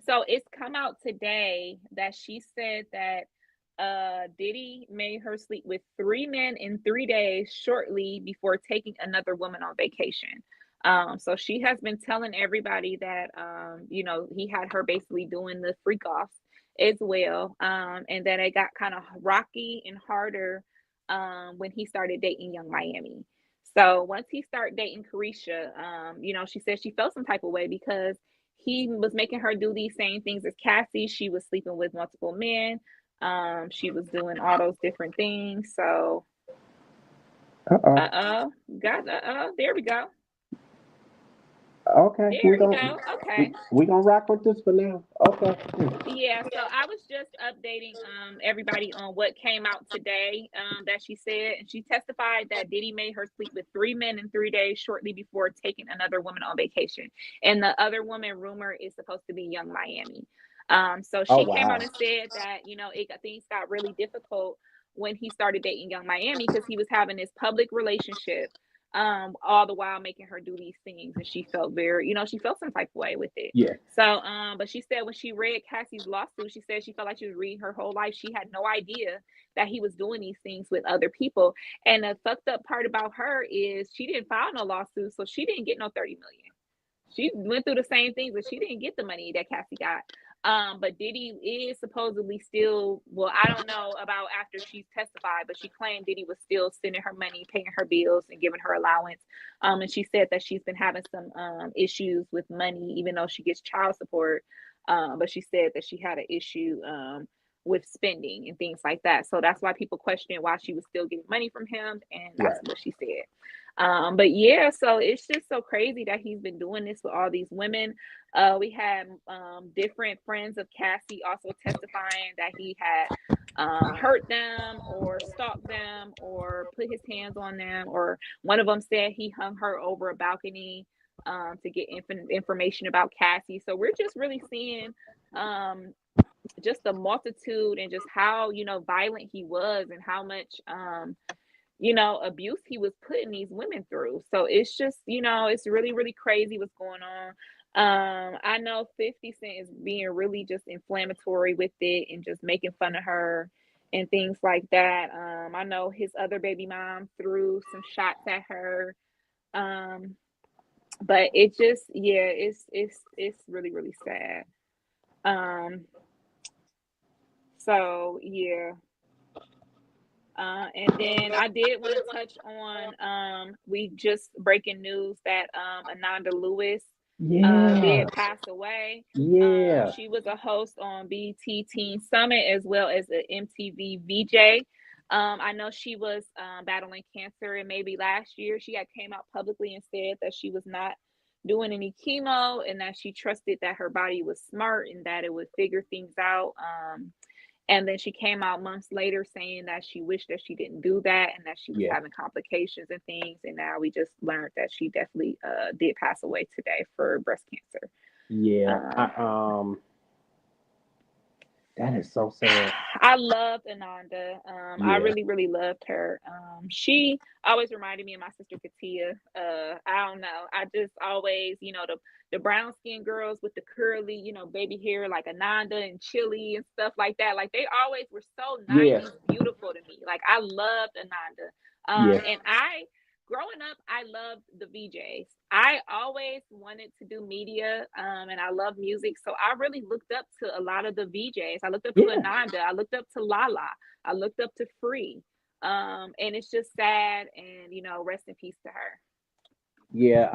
so it's come out today that she said that Diddy made her sleep with 3 men in 3 days shortly before taking another woman on vacation. So she has been telling everybody that he had her basically doing the freak offs as well, and then it got kind of rocky and harder when he started dating Young Miami. So once he started dating Carisha, she said she felt some type of way because he was making her do these same things as Cassie. She was sleeping with multiple men. She was doing all those different things. So, Uh-oh. there we go. Okay, There we go. Okay. we gonna rock with this for now. Okay. Yeah, so I was just updating everybody on what came out today that she said, and she testified that Diddy made her sleep with 3 men in 3 days shortly before taking another woman on vacation, and the other woman rumor is supposed to be Young Miami. So Oh she came wow. out and said that things got really difficult when he started dating Young Miami because he was having this public relationship all the while making her do these things, and she felt very, she felt some type of way with it. Yeah. So but she said when she read Cassie's lawsuit, she said she felt like she was reading her whole life. She had no idea that he was doing these things with other people. And the fucked up part about her is she didn't file no lawsuit, so she didn't get no 30 million. She went through the same things, but she didn't get the money that Cassie got. But Diddy is supposedly still, well, I don't know about after she's testified, but she claimed Diddy was still sending her money, paying her bills, and giving her allowance. And she said that she's been having some issues with money, even though she gets child support. But she said that she had an issue with spending and things like that. So that's why people question why she was still getting money from him. And that's Right. what she said. But yeah, so it's just so crazy that he's been doing this with all these women. We had different friends of Cassie also testifying that he had hurt them or stalked them or put his hands on them, or one of them said he hung her over a balcony to get information about Cassie. So we're just really seeing just the multitude and just how violent he was and how much abuse he was putting these women through. So it's just, it's really, really crazy what's going on. I know 50 Cent is being really just inflammatory with it and just making fun of her and things like that. I know his other baby mom threw some shots at her. But it just, yeah, it's really, really sad. Um, so yeah. And then I did want to touch on we just breaking news that Ananda Lewis Yeah. did pass away. Yeah. She was a host on BT Teen Summit as well as an MTV VJ. I know she was battling cancer, and maybe last year she had came out publicly and said that she was not doing any chemo and that she trusted that her body was smart and that it would figure things out. And then she came out months later saying that she wished that she didn't do that and that she was Yeah. having complications and things. And now we just learned that she definitely did pass away today for breast cancer. Yeah. Um, That is so sad. I loved Ananda. I Yeah. really, really loved her. She always reminded me of my sister Katia. I don't know. I just always, the brown skinned girls with the curly, baby hair like Ananda and Chili and stuff like that. Like they always were so Yeah. 90s beautiful to me. Like I loved Ananda. Yeah. And growing up, I loved the VJs. I always wanted to do media, and I love music. So I really looked up to a lot of the VJs. I looked up to Yeah. Ananda. I looked up to Lala. I looked up to Free. And it's just sad. And rest in peace to her. Yeah.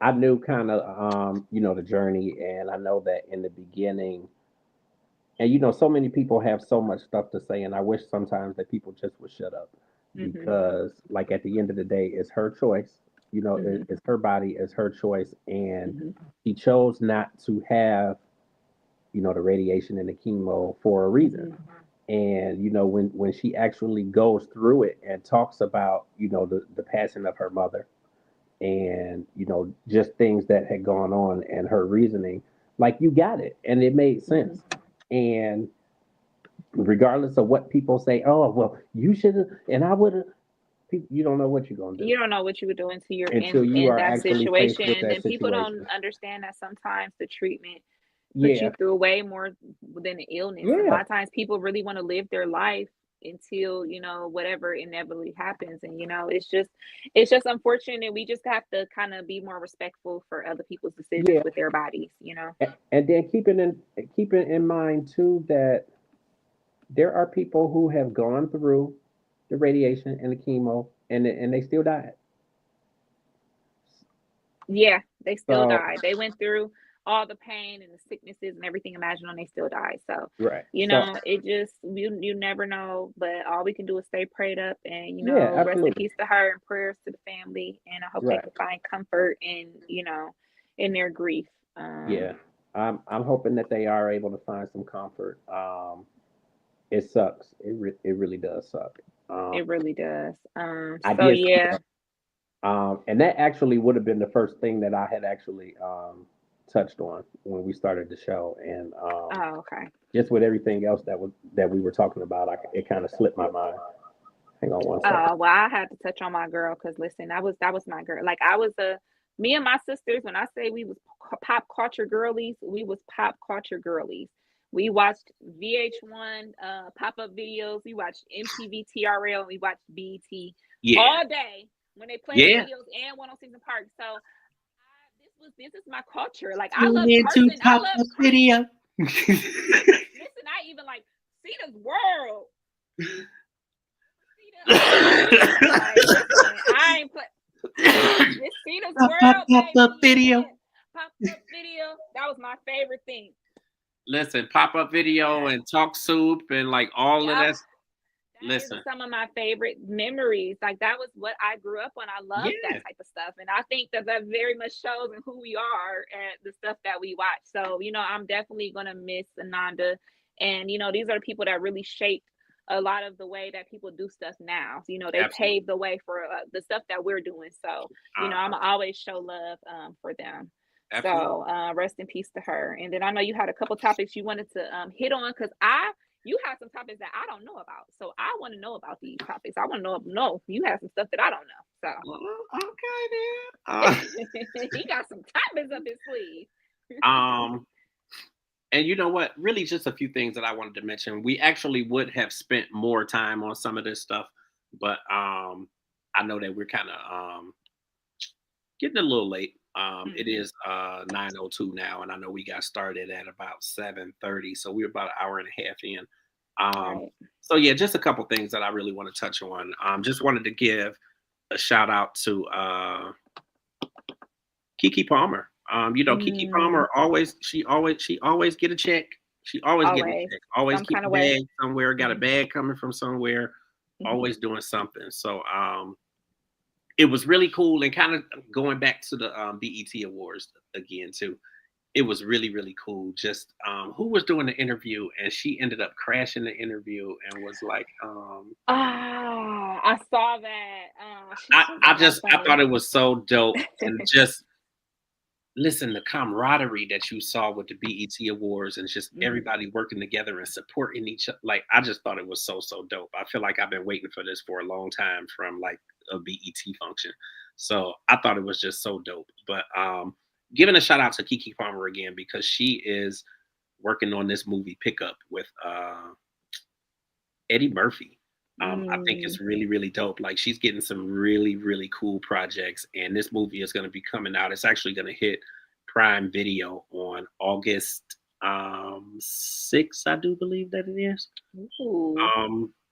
I knew kind of the journey, and I know that in the beginning, and so many people have so much stuff to say, and I wish sometimes that people just would shut up, Mhm. because like at the end of the day, it's her choice. Mhm. It's her body, it's her choice, and Mhm. she chose not to have the radiation and the chemo for a reason. Mhm. And when she actually goes through it and talks about the passing of her mother, and just things that had gone on and her reasoning, like, you got it and it made sense. And regardless of what people say, oh well, you should have and I would have, you don't know what you're going to do You don't know what you would do until you're until you in are that actually faced situation. with And that then people don't situation. understand that sometimes the treatment puts Yeah, you through way more than the illness. And a lot yeah, of times people really want to live their life until, whatever inevitably happens. And, it's just unfortunate. And we just have to kind of be more respectful for other people's decisions yeah. with their bodies. And then keeping in mind too that there are people who have gone through the radiation and the chemo, and they still died. Yeah, they still So died. They went through all the pain and the sicknesses and everything imaginable, and they still died. So, right. So it just you never know. But all we can do is stay prayed up and yeah, rest in absolutely. peace to her and prayers to the family. And I hope they Right. can find comfort in their grief. Yeah. I'm hoping that they are able to find some comfort. It sucks. It really does suck. Um, It really does. I So did see yeah. that. And that actually would have been the first thing that I had actually touched on when we started the show, and Oh, okay. just with everything else that we were talking about, it kind of slipped my mind. Hang on one second. Well, I had to touch on my girl because listen, that was my girl. Like I was me and my sisters. When I say we was pop culture girlies, we was pop culture girlies. We watched VH1 pop up videos. We watched MTV TRL. We watched BET Yeah, all day when they played the yeah. videos and 106 in Park. So this is my culture. Like I Tune love into Carson. I pop love up Carson. video. Listen, I even like Cena's World. Like, listen, I ain't put Miss Cena's World, Pop baby. up video. Yeah. Pop up video. That was my favorite thing. Listen, pop up video and talk soup and like all of Yep. that. That is Listen, some of my favorite memories. Like that was what I grew up on. I love that yeah, type of stuff. And I think that very much shows in who we are and the stuff that we watch. So, I'm definitely gonna miss Ananda. And these are the people that really shaped a lot of the way that people do stuff now. They absolutely. paved the way for the stuff that we're doing. So, I'm Uh-huh. always show love for them. Absolutely. So rest in peace to her. And then I know you had a couple topics you wanted to hit on because you have some topics that I don't know about. So I want to know about these topics. I want to know you have some stuff that I don't know. Well, okay then. So he got some topics up his sleeve. Um, and you know what? Really, just a few things that I wanted to mention. We actually would have spent more time on some of this stuff, but I know that we're kind of getting a little late. It is 9:02 now, and I know we got started at about 7:30, so we're about an hour and a half in. Right. So yeah, just a couple things that I really want to touch on. Just wanted to give a shout out to Kiki Palmer. Kiki Palmer she always get a check. She always get a Always. check. Always Some keep kind a of way. bag somewhere. Got a bag coming from somewhere. Mhm. Always doing something. So it was really cool, and kind of going back to the BET Awards again too. It was really really cool. Just who was doing the interview, and she ended up crashing the interview and was like, I saw that. I thought it was so dope, and just listen, the camaraderie that you saw with the BET Awards and just everybody working together and supporting each other. Like, I just thought it was so dope. I feel like I've been waiting for this for a long time from like a BET function. So I thought it was just so dope. But giving a shout out to Kiki Palmer again, because she is working on this movie Pickup with Eddie Murphy. I think it's really, really dope. Like, she's getting some really, really cool projects, and this movie is going to be coming out. It's actually going to hit Prime Video on August 6th, I do believe that it is.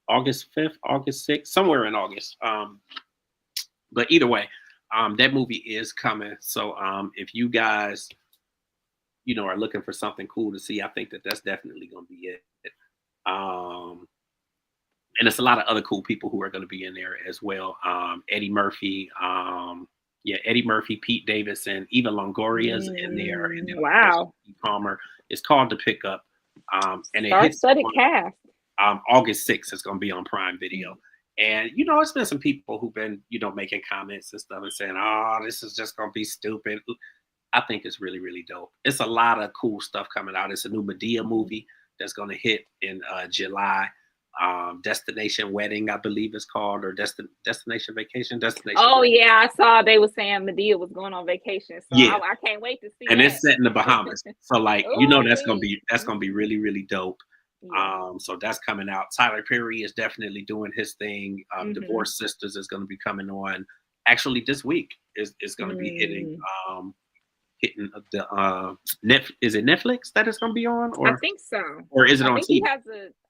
August 5th, August 6th, somewhere in August. But either way, that movie is coming. So if you guys, are looking for something cool to see, I think that's definitely going to be it. And it's a lot of other cool people who are going to be in there as well. Eddie Murphy, Eddie Murphy, Pete Davidson, even Longoria's in there, and then of course Wow. Keke Palmer. It's called The Pickup, and it hits Star-studded cast. August 6th is going to be on Prime Video. Mm-hmm. And, you know, it's been some people who've been, you know, making comments and stuff and saying, oh, this is just going to be stupid. I think it's really, really dope. It's a lot of cool stuff coming out. It's a new Medea movie that's going to hit in July. Destination Wedding, I believe it's called, or Destination Vacation. Oh yeah, I saw they were saying Medea was going on vacation, so yeah, I can't wait to see. And that. it's set in the Bahamas, so like Ooh, you know that's gonna be really, really dope. Yeah. So that's coming out. Tyler Perry is definitely doing his thing. Divorce Sisters is going to be coming on. Actually, this week is going to be hitting the is it Netflix that it's going to be on, or I think so, or is it on TV?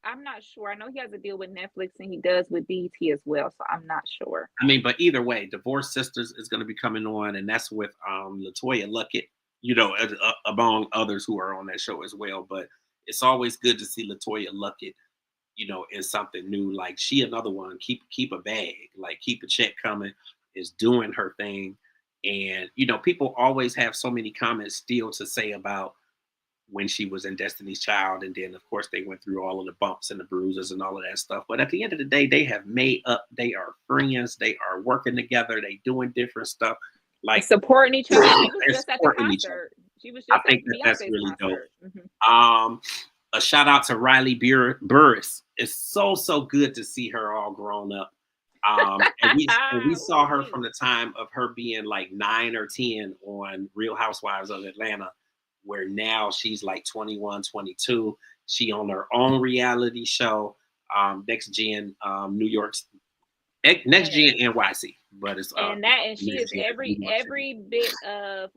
I'm not sure. I know he has a deal with Netflix and he does with BET as well, so I'm not sure. I mean, but either way, Divorce Sisters is going to be coming on, and that's with LaToya Luckett, you know, among others who are on that show as well. But it's always good to see LaToya Luckett, you know, in something new. Like she another one, keep a bag, like keep a check coming, is doing her thing. And, you know, people always have so many comments still to say about when she was in Destiny's Child. And then, of course, they went through all of the bumps and the bruises and all of that stuff. But at the end of the day, they have made up. They are friends. They are working together. They doing different stuff. Like supporting each other. She was just at the concert. She was just I think at that's Beyonce's really concert. Dope. A shout out to Riley Burris. It's so good to see her all grown up. And we saw her from the time of her being like 9 or 10 on Real Housewives of Atlanta, where now she's like 21, 22. She on her own reality show, Next Gen New York's Next Gen NYC, but it's and she is every bit of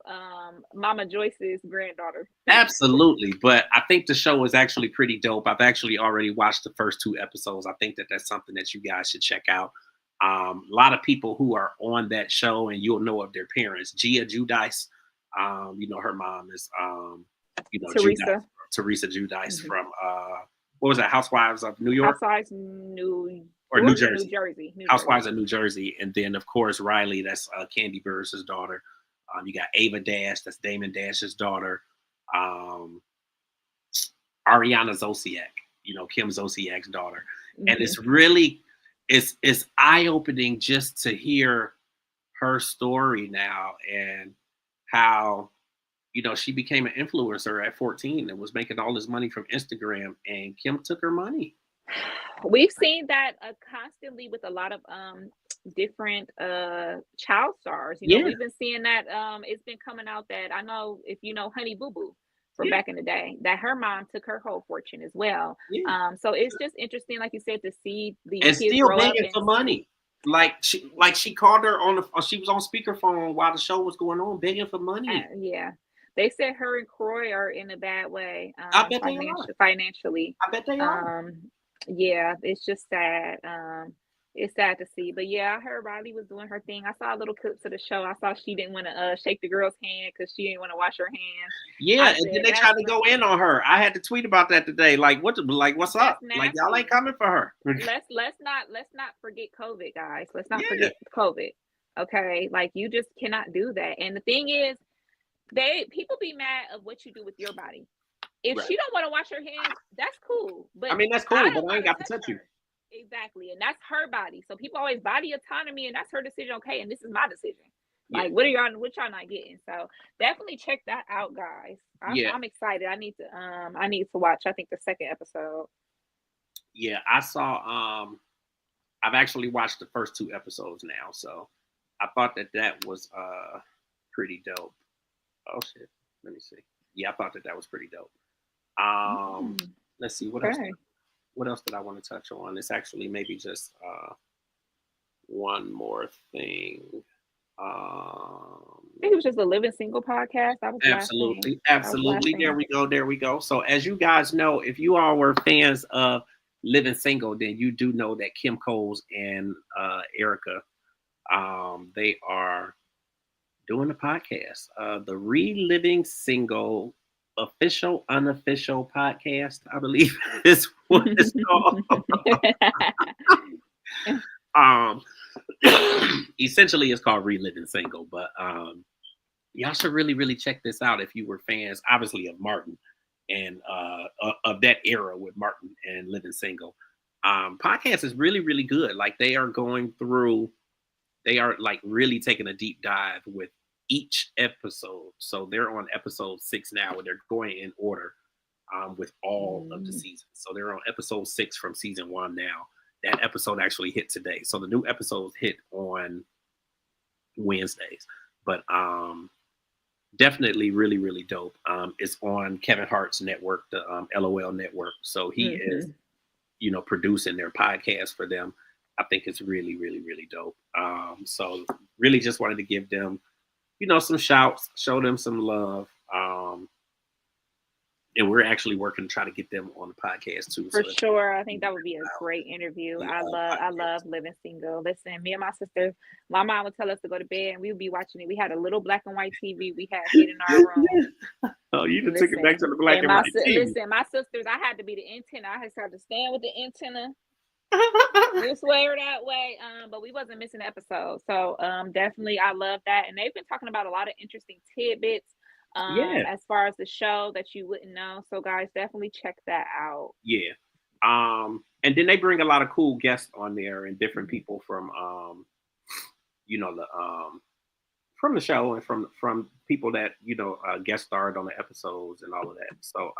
Mama Joyce's granddaughter. Absolutely, but I think the show is actually pretty dope. I've actually already watched the first 2 episodes. I think that that's something that you guys should check out. A lot of people who are on that show, and you'll know of their parents. Gia Giudice, you know, her mom is, you know, Teresa Giudice from what was that? Housewives of New York. Housewives New Jersey. Housewives of New Jersey, and then of course Riley, that's Candy Burris' daughter. You got Ava Dash, that's Damon Dash's daughter. Ariana Zosiak, you know, Kim Zosiak's daughter, and it's really. It's eye-opening just to hear her story now and how, you know, she became an influencer at 14 and was making all this money from Instagram, and Kim took her money. We've seen that constantly with a lot of different child stars. You know, we've been seeing that it's been coming out that I know if you know Honey Boo Boo from back in the day, that her mom took her whole fortune as well. So it's just interesting, like you said, to see these kids still grow up begging for money. Like she called her on she was on speakerphone while the show was going on, begging for money. They said her and Croy are in a bad way. I bet they are. Financially. I bet they are. Yeah, it's just sad. It's sad to see, but yeah, I heard Riley was doing her thing. I saw little clips of the show. I saw she didn't want to shake the girl's hand because she didn't want to wash her hands. Yeah, and then they tried to go in on her. I had to tweet about that today. Like, what's up? Nasty. Like, y'all ain't coming for her. Let's not forget COVID, guys. Let's not forget COVID. Okay, like you just cannot do that. And the thing is, people be mad of what you do with your body. If she don't want to wash her hands, that's cool. But I mean, that's cool, but I ain't got to touch you. Exactly, and that's her body. So people always body autonomy, and that's her decision. Okay, and this is my decision. Like, what y'all not getting? So definitely check that out, guys. I'm excited. I need to watch. I think the second episode. Yeah, I saw. I've actually watched the first 2 episodes now, so I thought that was pretty dope. Oh shit! Let me see. Yeah, I thought that was pretty dope. Let's see what else. What else did I want to touch on? It's actually maybe just one more thing. I think it was just a Living Single podcast. Absolutely. There we go. So as you guys know, if you all were fans of Living Single, then you do know that Kim Coles and Erica, they are doing a podcast, the Reliving Single official unofficial podcast, I believe is what it's called. Essentially it's called Reliving Single, but y'all should really check this out if you were fans, obviously, of Martin and of that era with Martin and Living Single. Podcast is really, really good. Like they are like really taking a deep dive with each episode. So they're on episode 6 now, and they're going in order with all of the seasons. So they're on episode 6 from season 1 now. That episode actually hit today. So the new episodes hit on Wednesdays. But definitely really, really dope. It's on Kevin Hart's network, the LOL network. So he is, producing their podcast for them. I think it's really, really, really dope. So really just wanted to give them, some shouts, show them some love. And we're actually working to try to get them on the podcast too. For sure. I think that would be a great interview. I love Living Single. Listen, me and my sister, my mom would tell us to go to bed and we would be watching it. We had a little black and white TV we had hid in our room. Oh, you just took it back to the black and white TV. Listen, my sisters, I had to be the antenna. I just had to stand with the antenna this way or that way. But we wasn't missing an episode. So definitely I love that. And they've been talking about a lot of interesting tidbits. As far as the show that you wouldn't know. So guys, definitely check that out. Yeah. And then they bring a lot of cool guests on there and different people from from the show and from people that guest starred on the episodes and all of that. So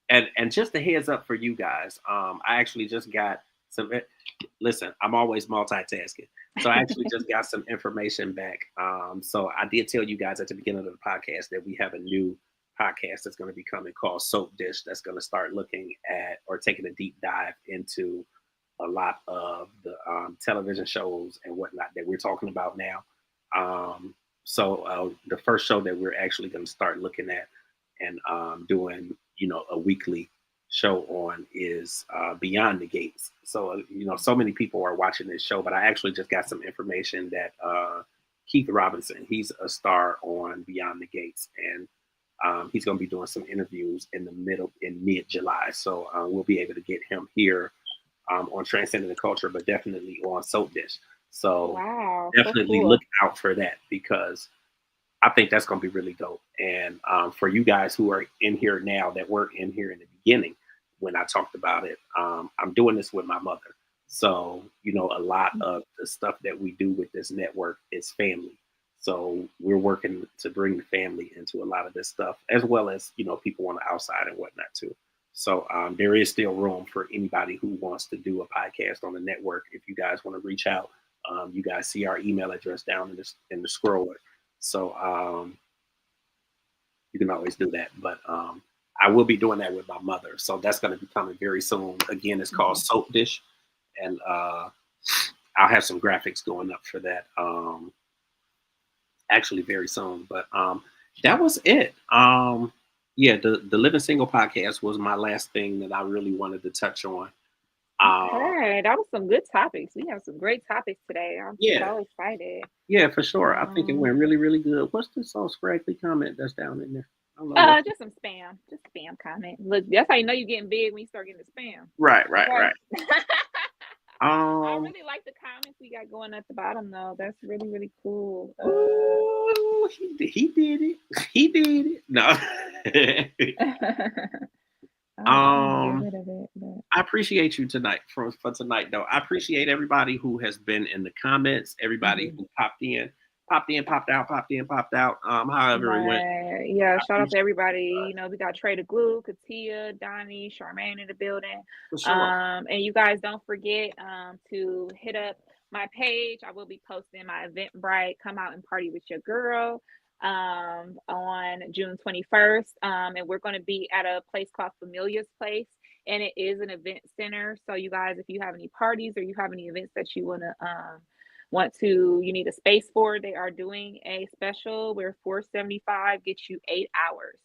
and just a heads up for you guys, I actually just got some. Listen, I'm always multitasking. So I actually just got some information back. So I did tell you guys at the beginning of the podcast that we have a new podcast that's going to be coming called Soap Dish that's going to start looking at or taking a deep dive into a lot of the television shows and whatnot that we're talking about now. So the first show that we're actually going to start looking at and doing, a weekly show on is Beyond the Gates. So so many people are watching this show, but I actually just got some information that Keith Robinson, he's a star on Beyond the Gates, and he's going to be doing some interviews in mid-July. So we'll be able to get him here on Transcending the Culture, but definitely on Soap Dish. So definitely look out for that, because I think that's going to be really dope. And for you guys who are in here now that weren't in here in the beginning when I talked about it, I'm doing this with my mother. So, a lot of the stuff that we do with this network is family. So we're working to bring the family into a lot of this stuff, as well as, people on the outside and whatnot too. So there is still room for anybody who wants to do a podcast on the network. If you guys want to reach out, you guys see our email address down in the scroller. So you can always do that. But I will be doing that with my mother. So that's going to be coming very soon. Again, it's called Soap Dish. And I'll have some graphics going up for that actually very soon. But that was it. The Living Single podcast was my last thing that I really wanted to touch on. Okay, that was some good topics. We have some great topics today. I'm so excited. Yeah, for sure. I think it went really, really good. What's this so scraggly comment that's down in there? I don't know just some spam. Just spam comment. Look, that's how you know you're getting big when you start getting the spam. Right. I really like the comments we got going at the bottom though. That's really, really cool. He did it. He did it. No. I appreciate you tonight for tonight though. I appreciate everybody who has been in the comments, everybody who popped in, popped out, however it went. Yeah, shout out to everybody. We got Trader Glue, Katia, Donnie, Charmaine in the building. Sure. And you guys don't forget to hit up my page. I will be posting my Eventbrite, Come Out and Party with Your Girl, on June 21st. And we're going to be at a place called Familia's Place. And it is an event center. So you guys, if you have any parties or you have any events that you you need a space for, they are doing a special where $475 gets you 8 hours.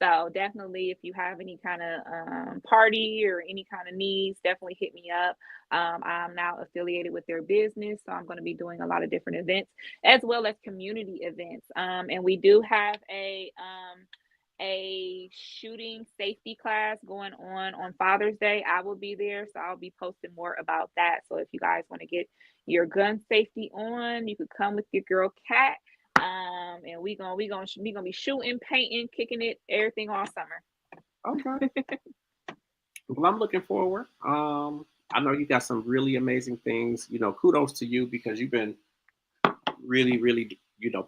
So definitely, if you have any kind of party or any kind of needs, definitely hit me up. I'm now affiliated with their business, so I'm going to be doing a lot of different events as well as community events. And we do have a shooting safety class going on Father's Day. I will be there, so I'll be posting more about that. So if you guys want to get your gun safety on, you could come with your girl Kat. And we gonna be shooting, painting, kicking it, everything all summer. Okay. Well, I'm looking forward. I know you got some really amazing things. Kudos to you because you've been really, really,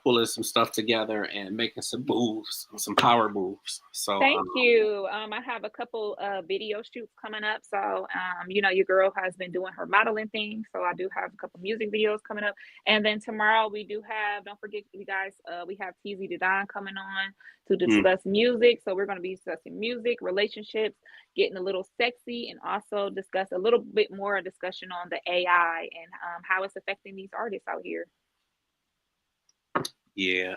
pulling some stuff together and making some moves, some power moves. So, Thank you. I have a couple video shoots coming up. So, your girl has been doing her modeling thing. So I do have a couple music videos coming up. And then tomorrow we do have, don't forget you guys, we have TZ the Don coming on to discuss music. So we're going to be discussing music, relationships, getting a little sexy, and also discuss a little bit more discussion on the AI and how it's affecting these artists out here. yeah.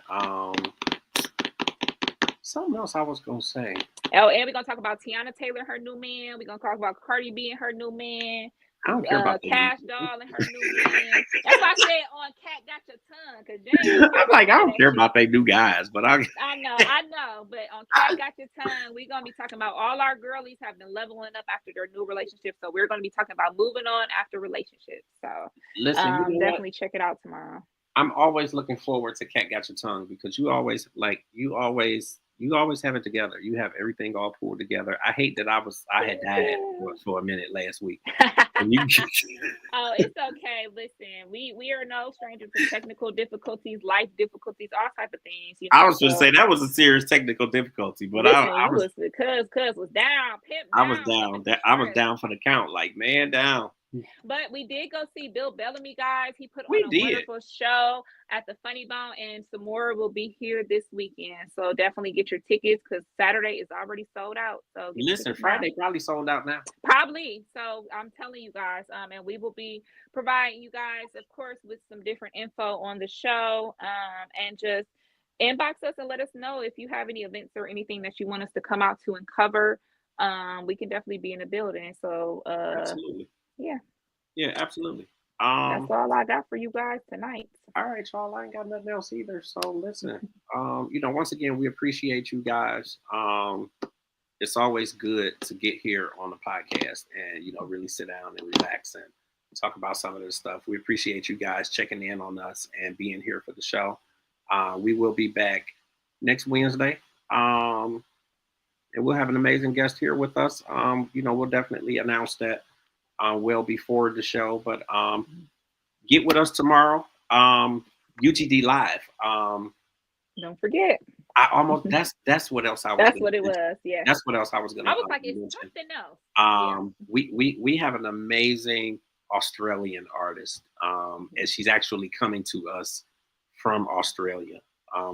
Something else I was gonna say. Oh, and we're gonna talk about Tiana Taylor and her new man. We're gonna talk about Cardi B and her new man. I don't care about Cash Doll and her new man. That's why I said on Cat Got Your Tongue, because James. I'm like, I don't care about they new guys, but I know. But on Cat Got Your Tongue, we're gonna be talking about all our girlies have been leveling up after their new relationship. So we're gonna be talking about moving on after relationships. So listen, definitely check it out tomorrow. I'm always looking forward to Cat Got Your Tongue because you always have it together. You have everything all pulled together. I hate that I had died for a minute last week. Oh, it's okay. Listen, we are no stranger to technical difficulties, life difficulties, all type of things. I was just say that was a serious technical difficulty, but listen, I was because was down, pimp down. I was down. I was down for the count, like man down. But we did go see Bill Bellamy, guys. He put on a wonderful show at the Funny Bone, and some more will be here this weekend. So definitely get your tickets because Saturday is already sold out. So listen, Friday probably sold out now. Probably. So I'm telling you guys, and we will be providing you guys, of course, with some different info on the show, and just inbox us and let us know if you have any events or anything that you want us to come out to and cover. We can definitely be in the building. So absolutely. Yeah, absolutely. That's all I got for you guys tonight. All right, y'all. I ain't got nothing else either. So listen, once again, we appreciate you guys. It's always good to get here on the podcast and really sit down and relax and talk about some of this stuff. We appreciate you guys checking in on us and being here for the show. We will be back next Wednesday. And we'll have an amazing guest here with us. We'll definitely announce that well before the show, but get with us tomorrow. UGD Live. Don't forget. I almost that's what else I was. That's what it was. Yeah. That's what else I was gonna. I was like, it's something else. We have an amazing Australian artist, and she's actually coming to us from Australia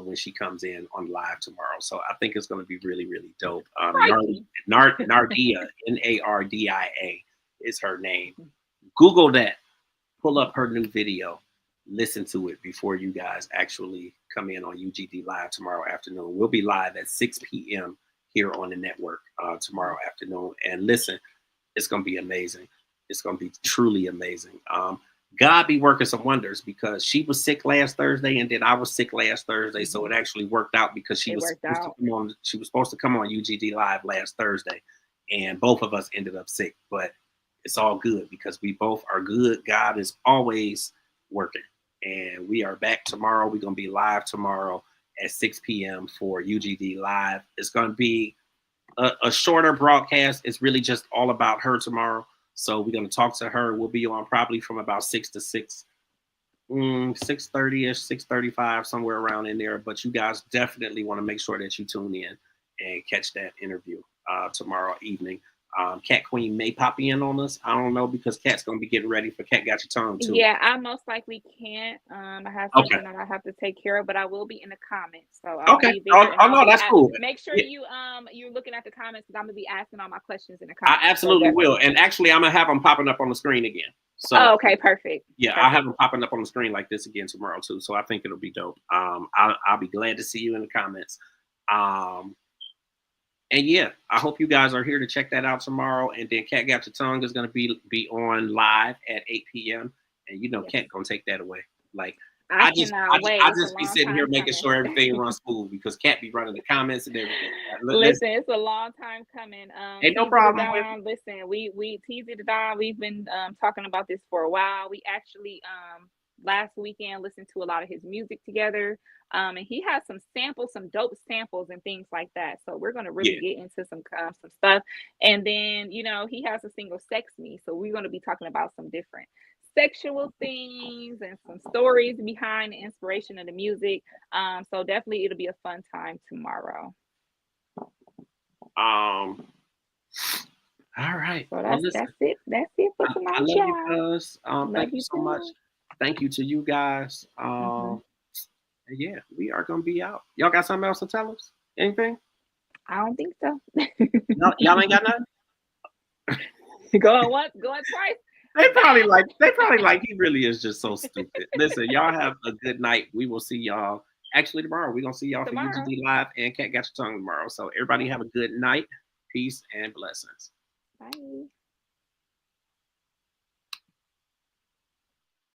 when she comes in on live tomorrow. So I think it's going to be really, really dope. Nardia, Nardia is her name. Google that. Pull up her new video. Listen to it before you guys actually come in on UGD Live tomorrow afternoon. We'll be live at 6 p.m. here on the network tomorrow afternoon. And listen, it's going to be amazing. It's going to be truly amazing. God be working some wonders because she was sick last Thursday and then I was sick last Thursday. So it actually worked out because she was supposed to come on UGD Live last Thursday and both of us ended up sick. But it's all good because we both are good. God is always working. And we are back tomorrow. We're going to be live tomorrow at 6 p.m. for UGD Live. It's going to be a shorter broadcast. It's really just all about her tomorrow. So we're going to talk to her. We'll be on probably from about 6 to 6:30-ish, 6:35, somewhere around in there. But you guys definitely want to make sure that you tune in and catch that interview tomorrow evening. Cat Queen may pop in on us. I don't know because Cat's gonna be getting ready for Cat Got Your Tongue too. Yeah, I most likely can't. I have something that I have to take care of, but I will be in the comments. So I'll be there. No, that's cool. Make sure you're looking at the comments because I'm gonna be asking all my questions in the comments. I absolutely will. And actually, I'm gonna have them popping up on the screen again. So okay, perfect. Yeah, perfect. I'll have them popping up on the screen like this again tomorrow too. So I think it'll be dope. I'll be glad to see you in the comments. And yeah, I hope you guys are here to check that out tomorrow. And then Cat Got Your Tongue is going to be on live at 8 p.m. And Cat going to take that away. Like, I just be sitting here making sure everything runs smooth because Cat be running the comments and everything. Listen, it's a long time coming. Ain't no problem. Listen, we TZ the Don, we've been talking about this for a while. We actually last weekend, listened to a lot of his music together. And he has some dope samples and things like that. So we're gonna really get into some stuff. And then, you know, he has a single "Sex Me," so we're gonna be talking about some different sexual things and some stories behind the inspiration of the music. So definitely it'll be a fun time tomorrow. All right. So that's it. That's it for tonight, I love y'all. you guys. Thank you so much. Thank you to you guys. Yeah, we are gonna be out. Y'all got something else to tell us? Anything? I don't think so. Y'all ain't got nothing? Going once, going twice. They probably like he really is just so stupid. Listen, y'all have a good night. We will see y'all actually tomorrow. We're gonna see y'all for UGD Live and Cat Got Your Tongue tomorrow. So everybody have a good night. Peace and blessings. Bye.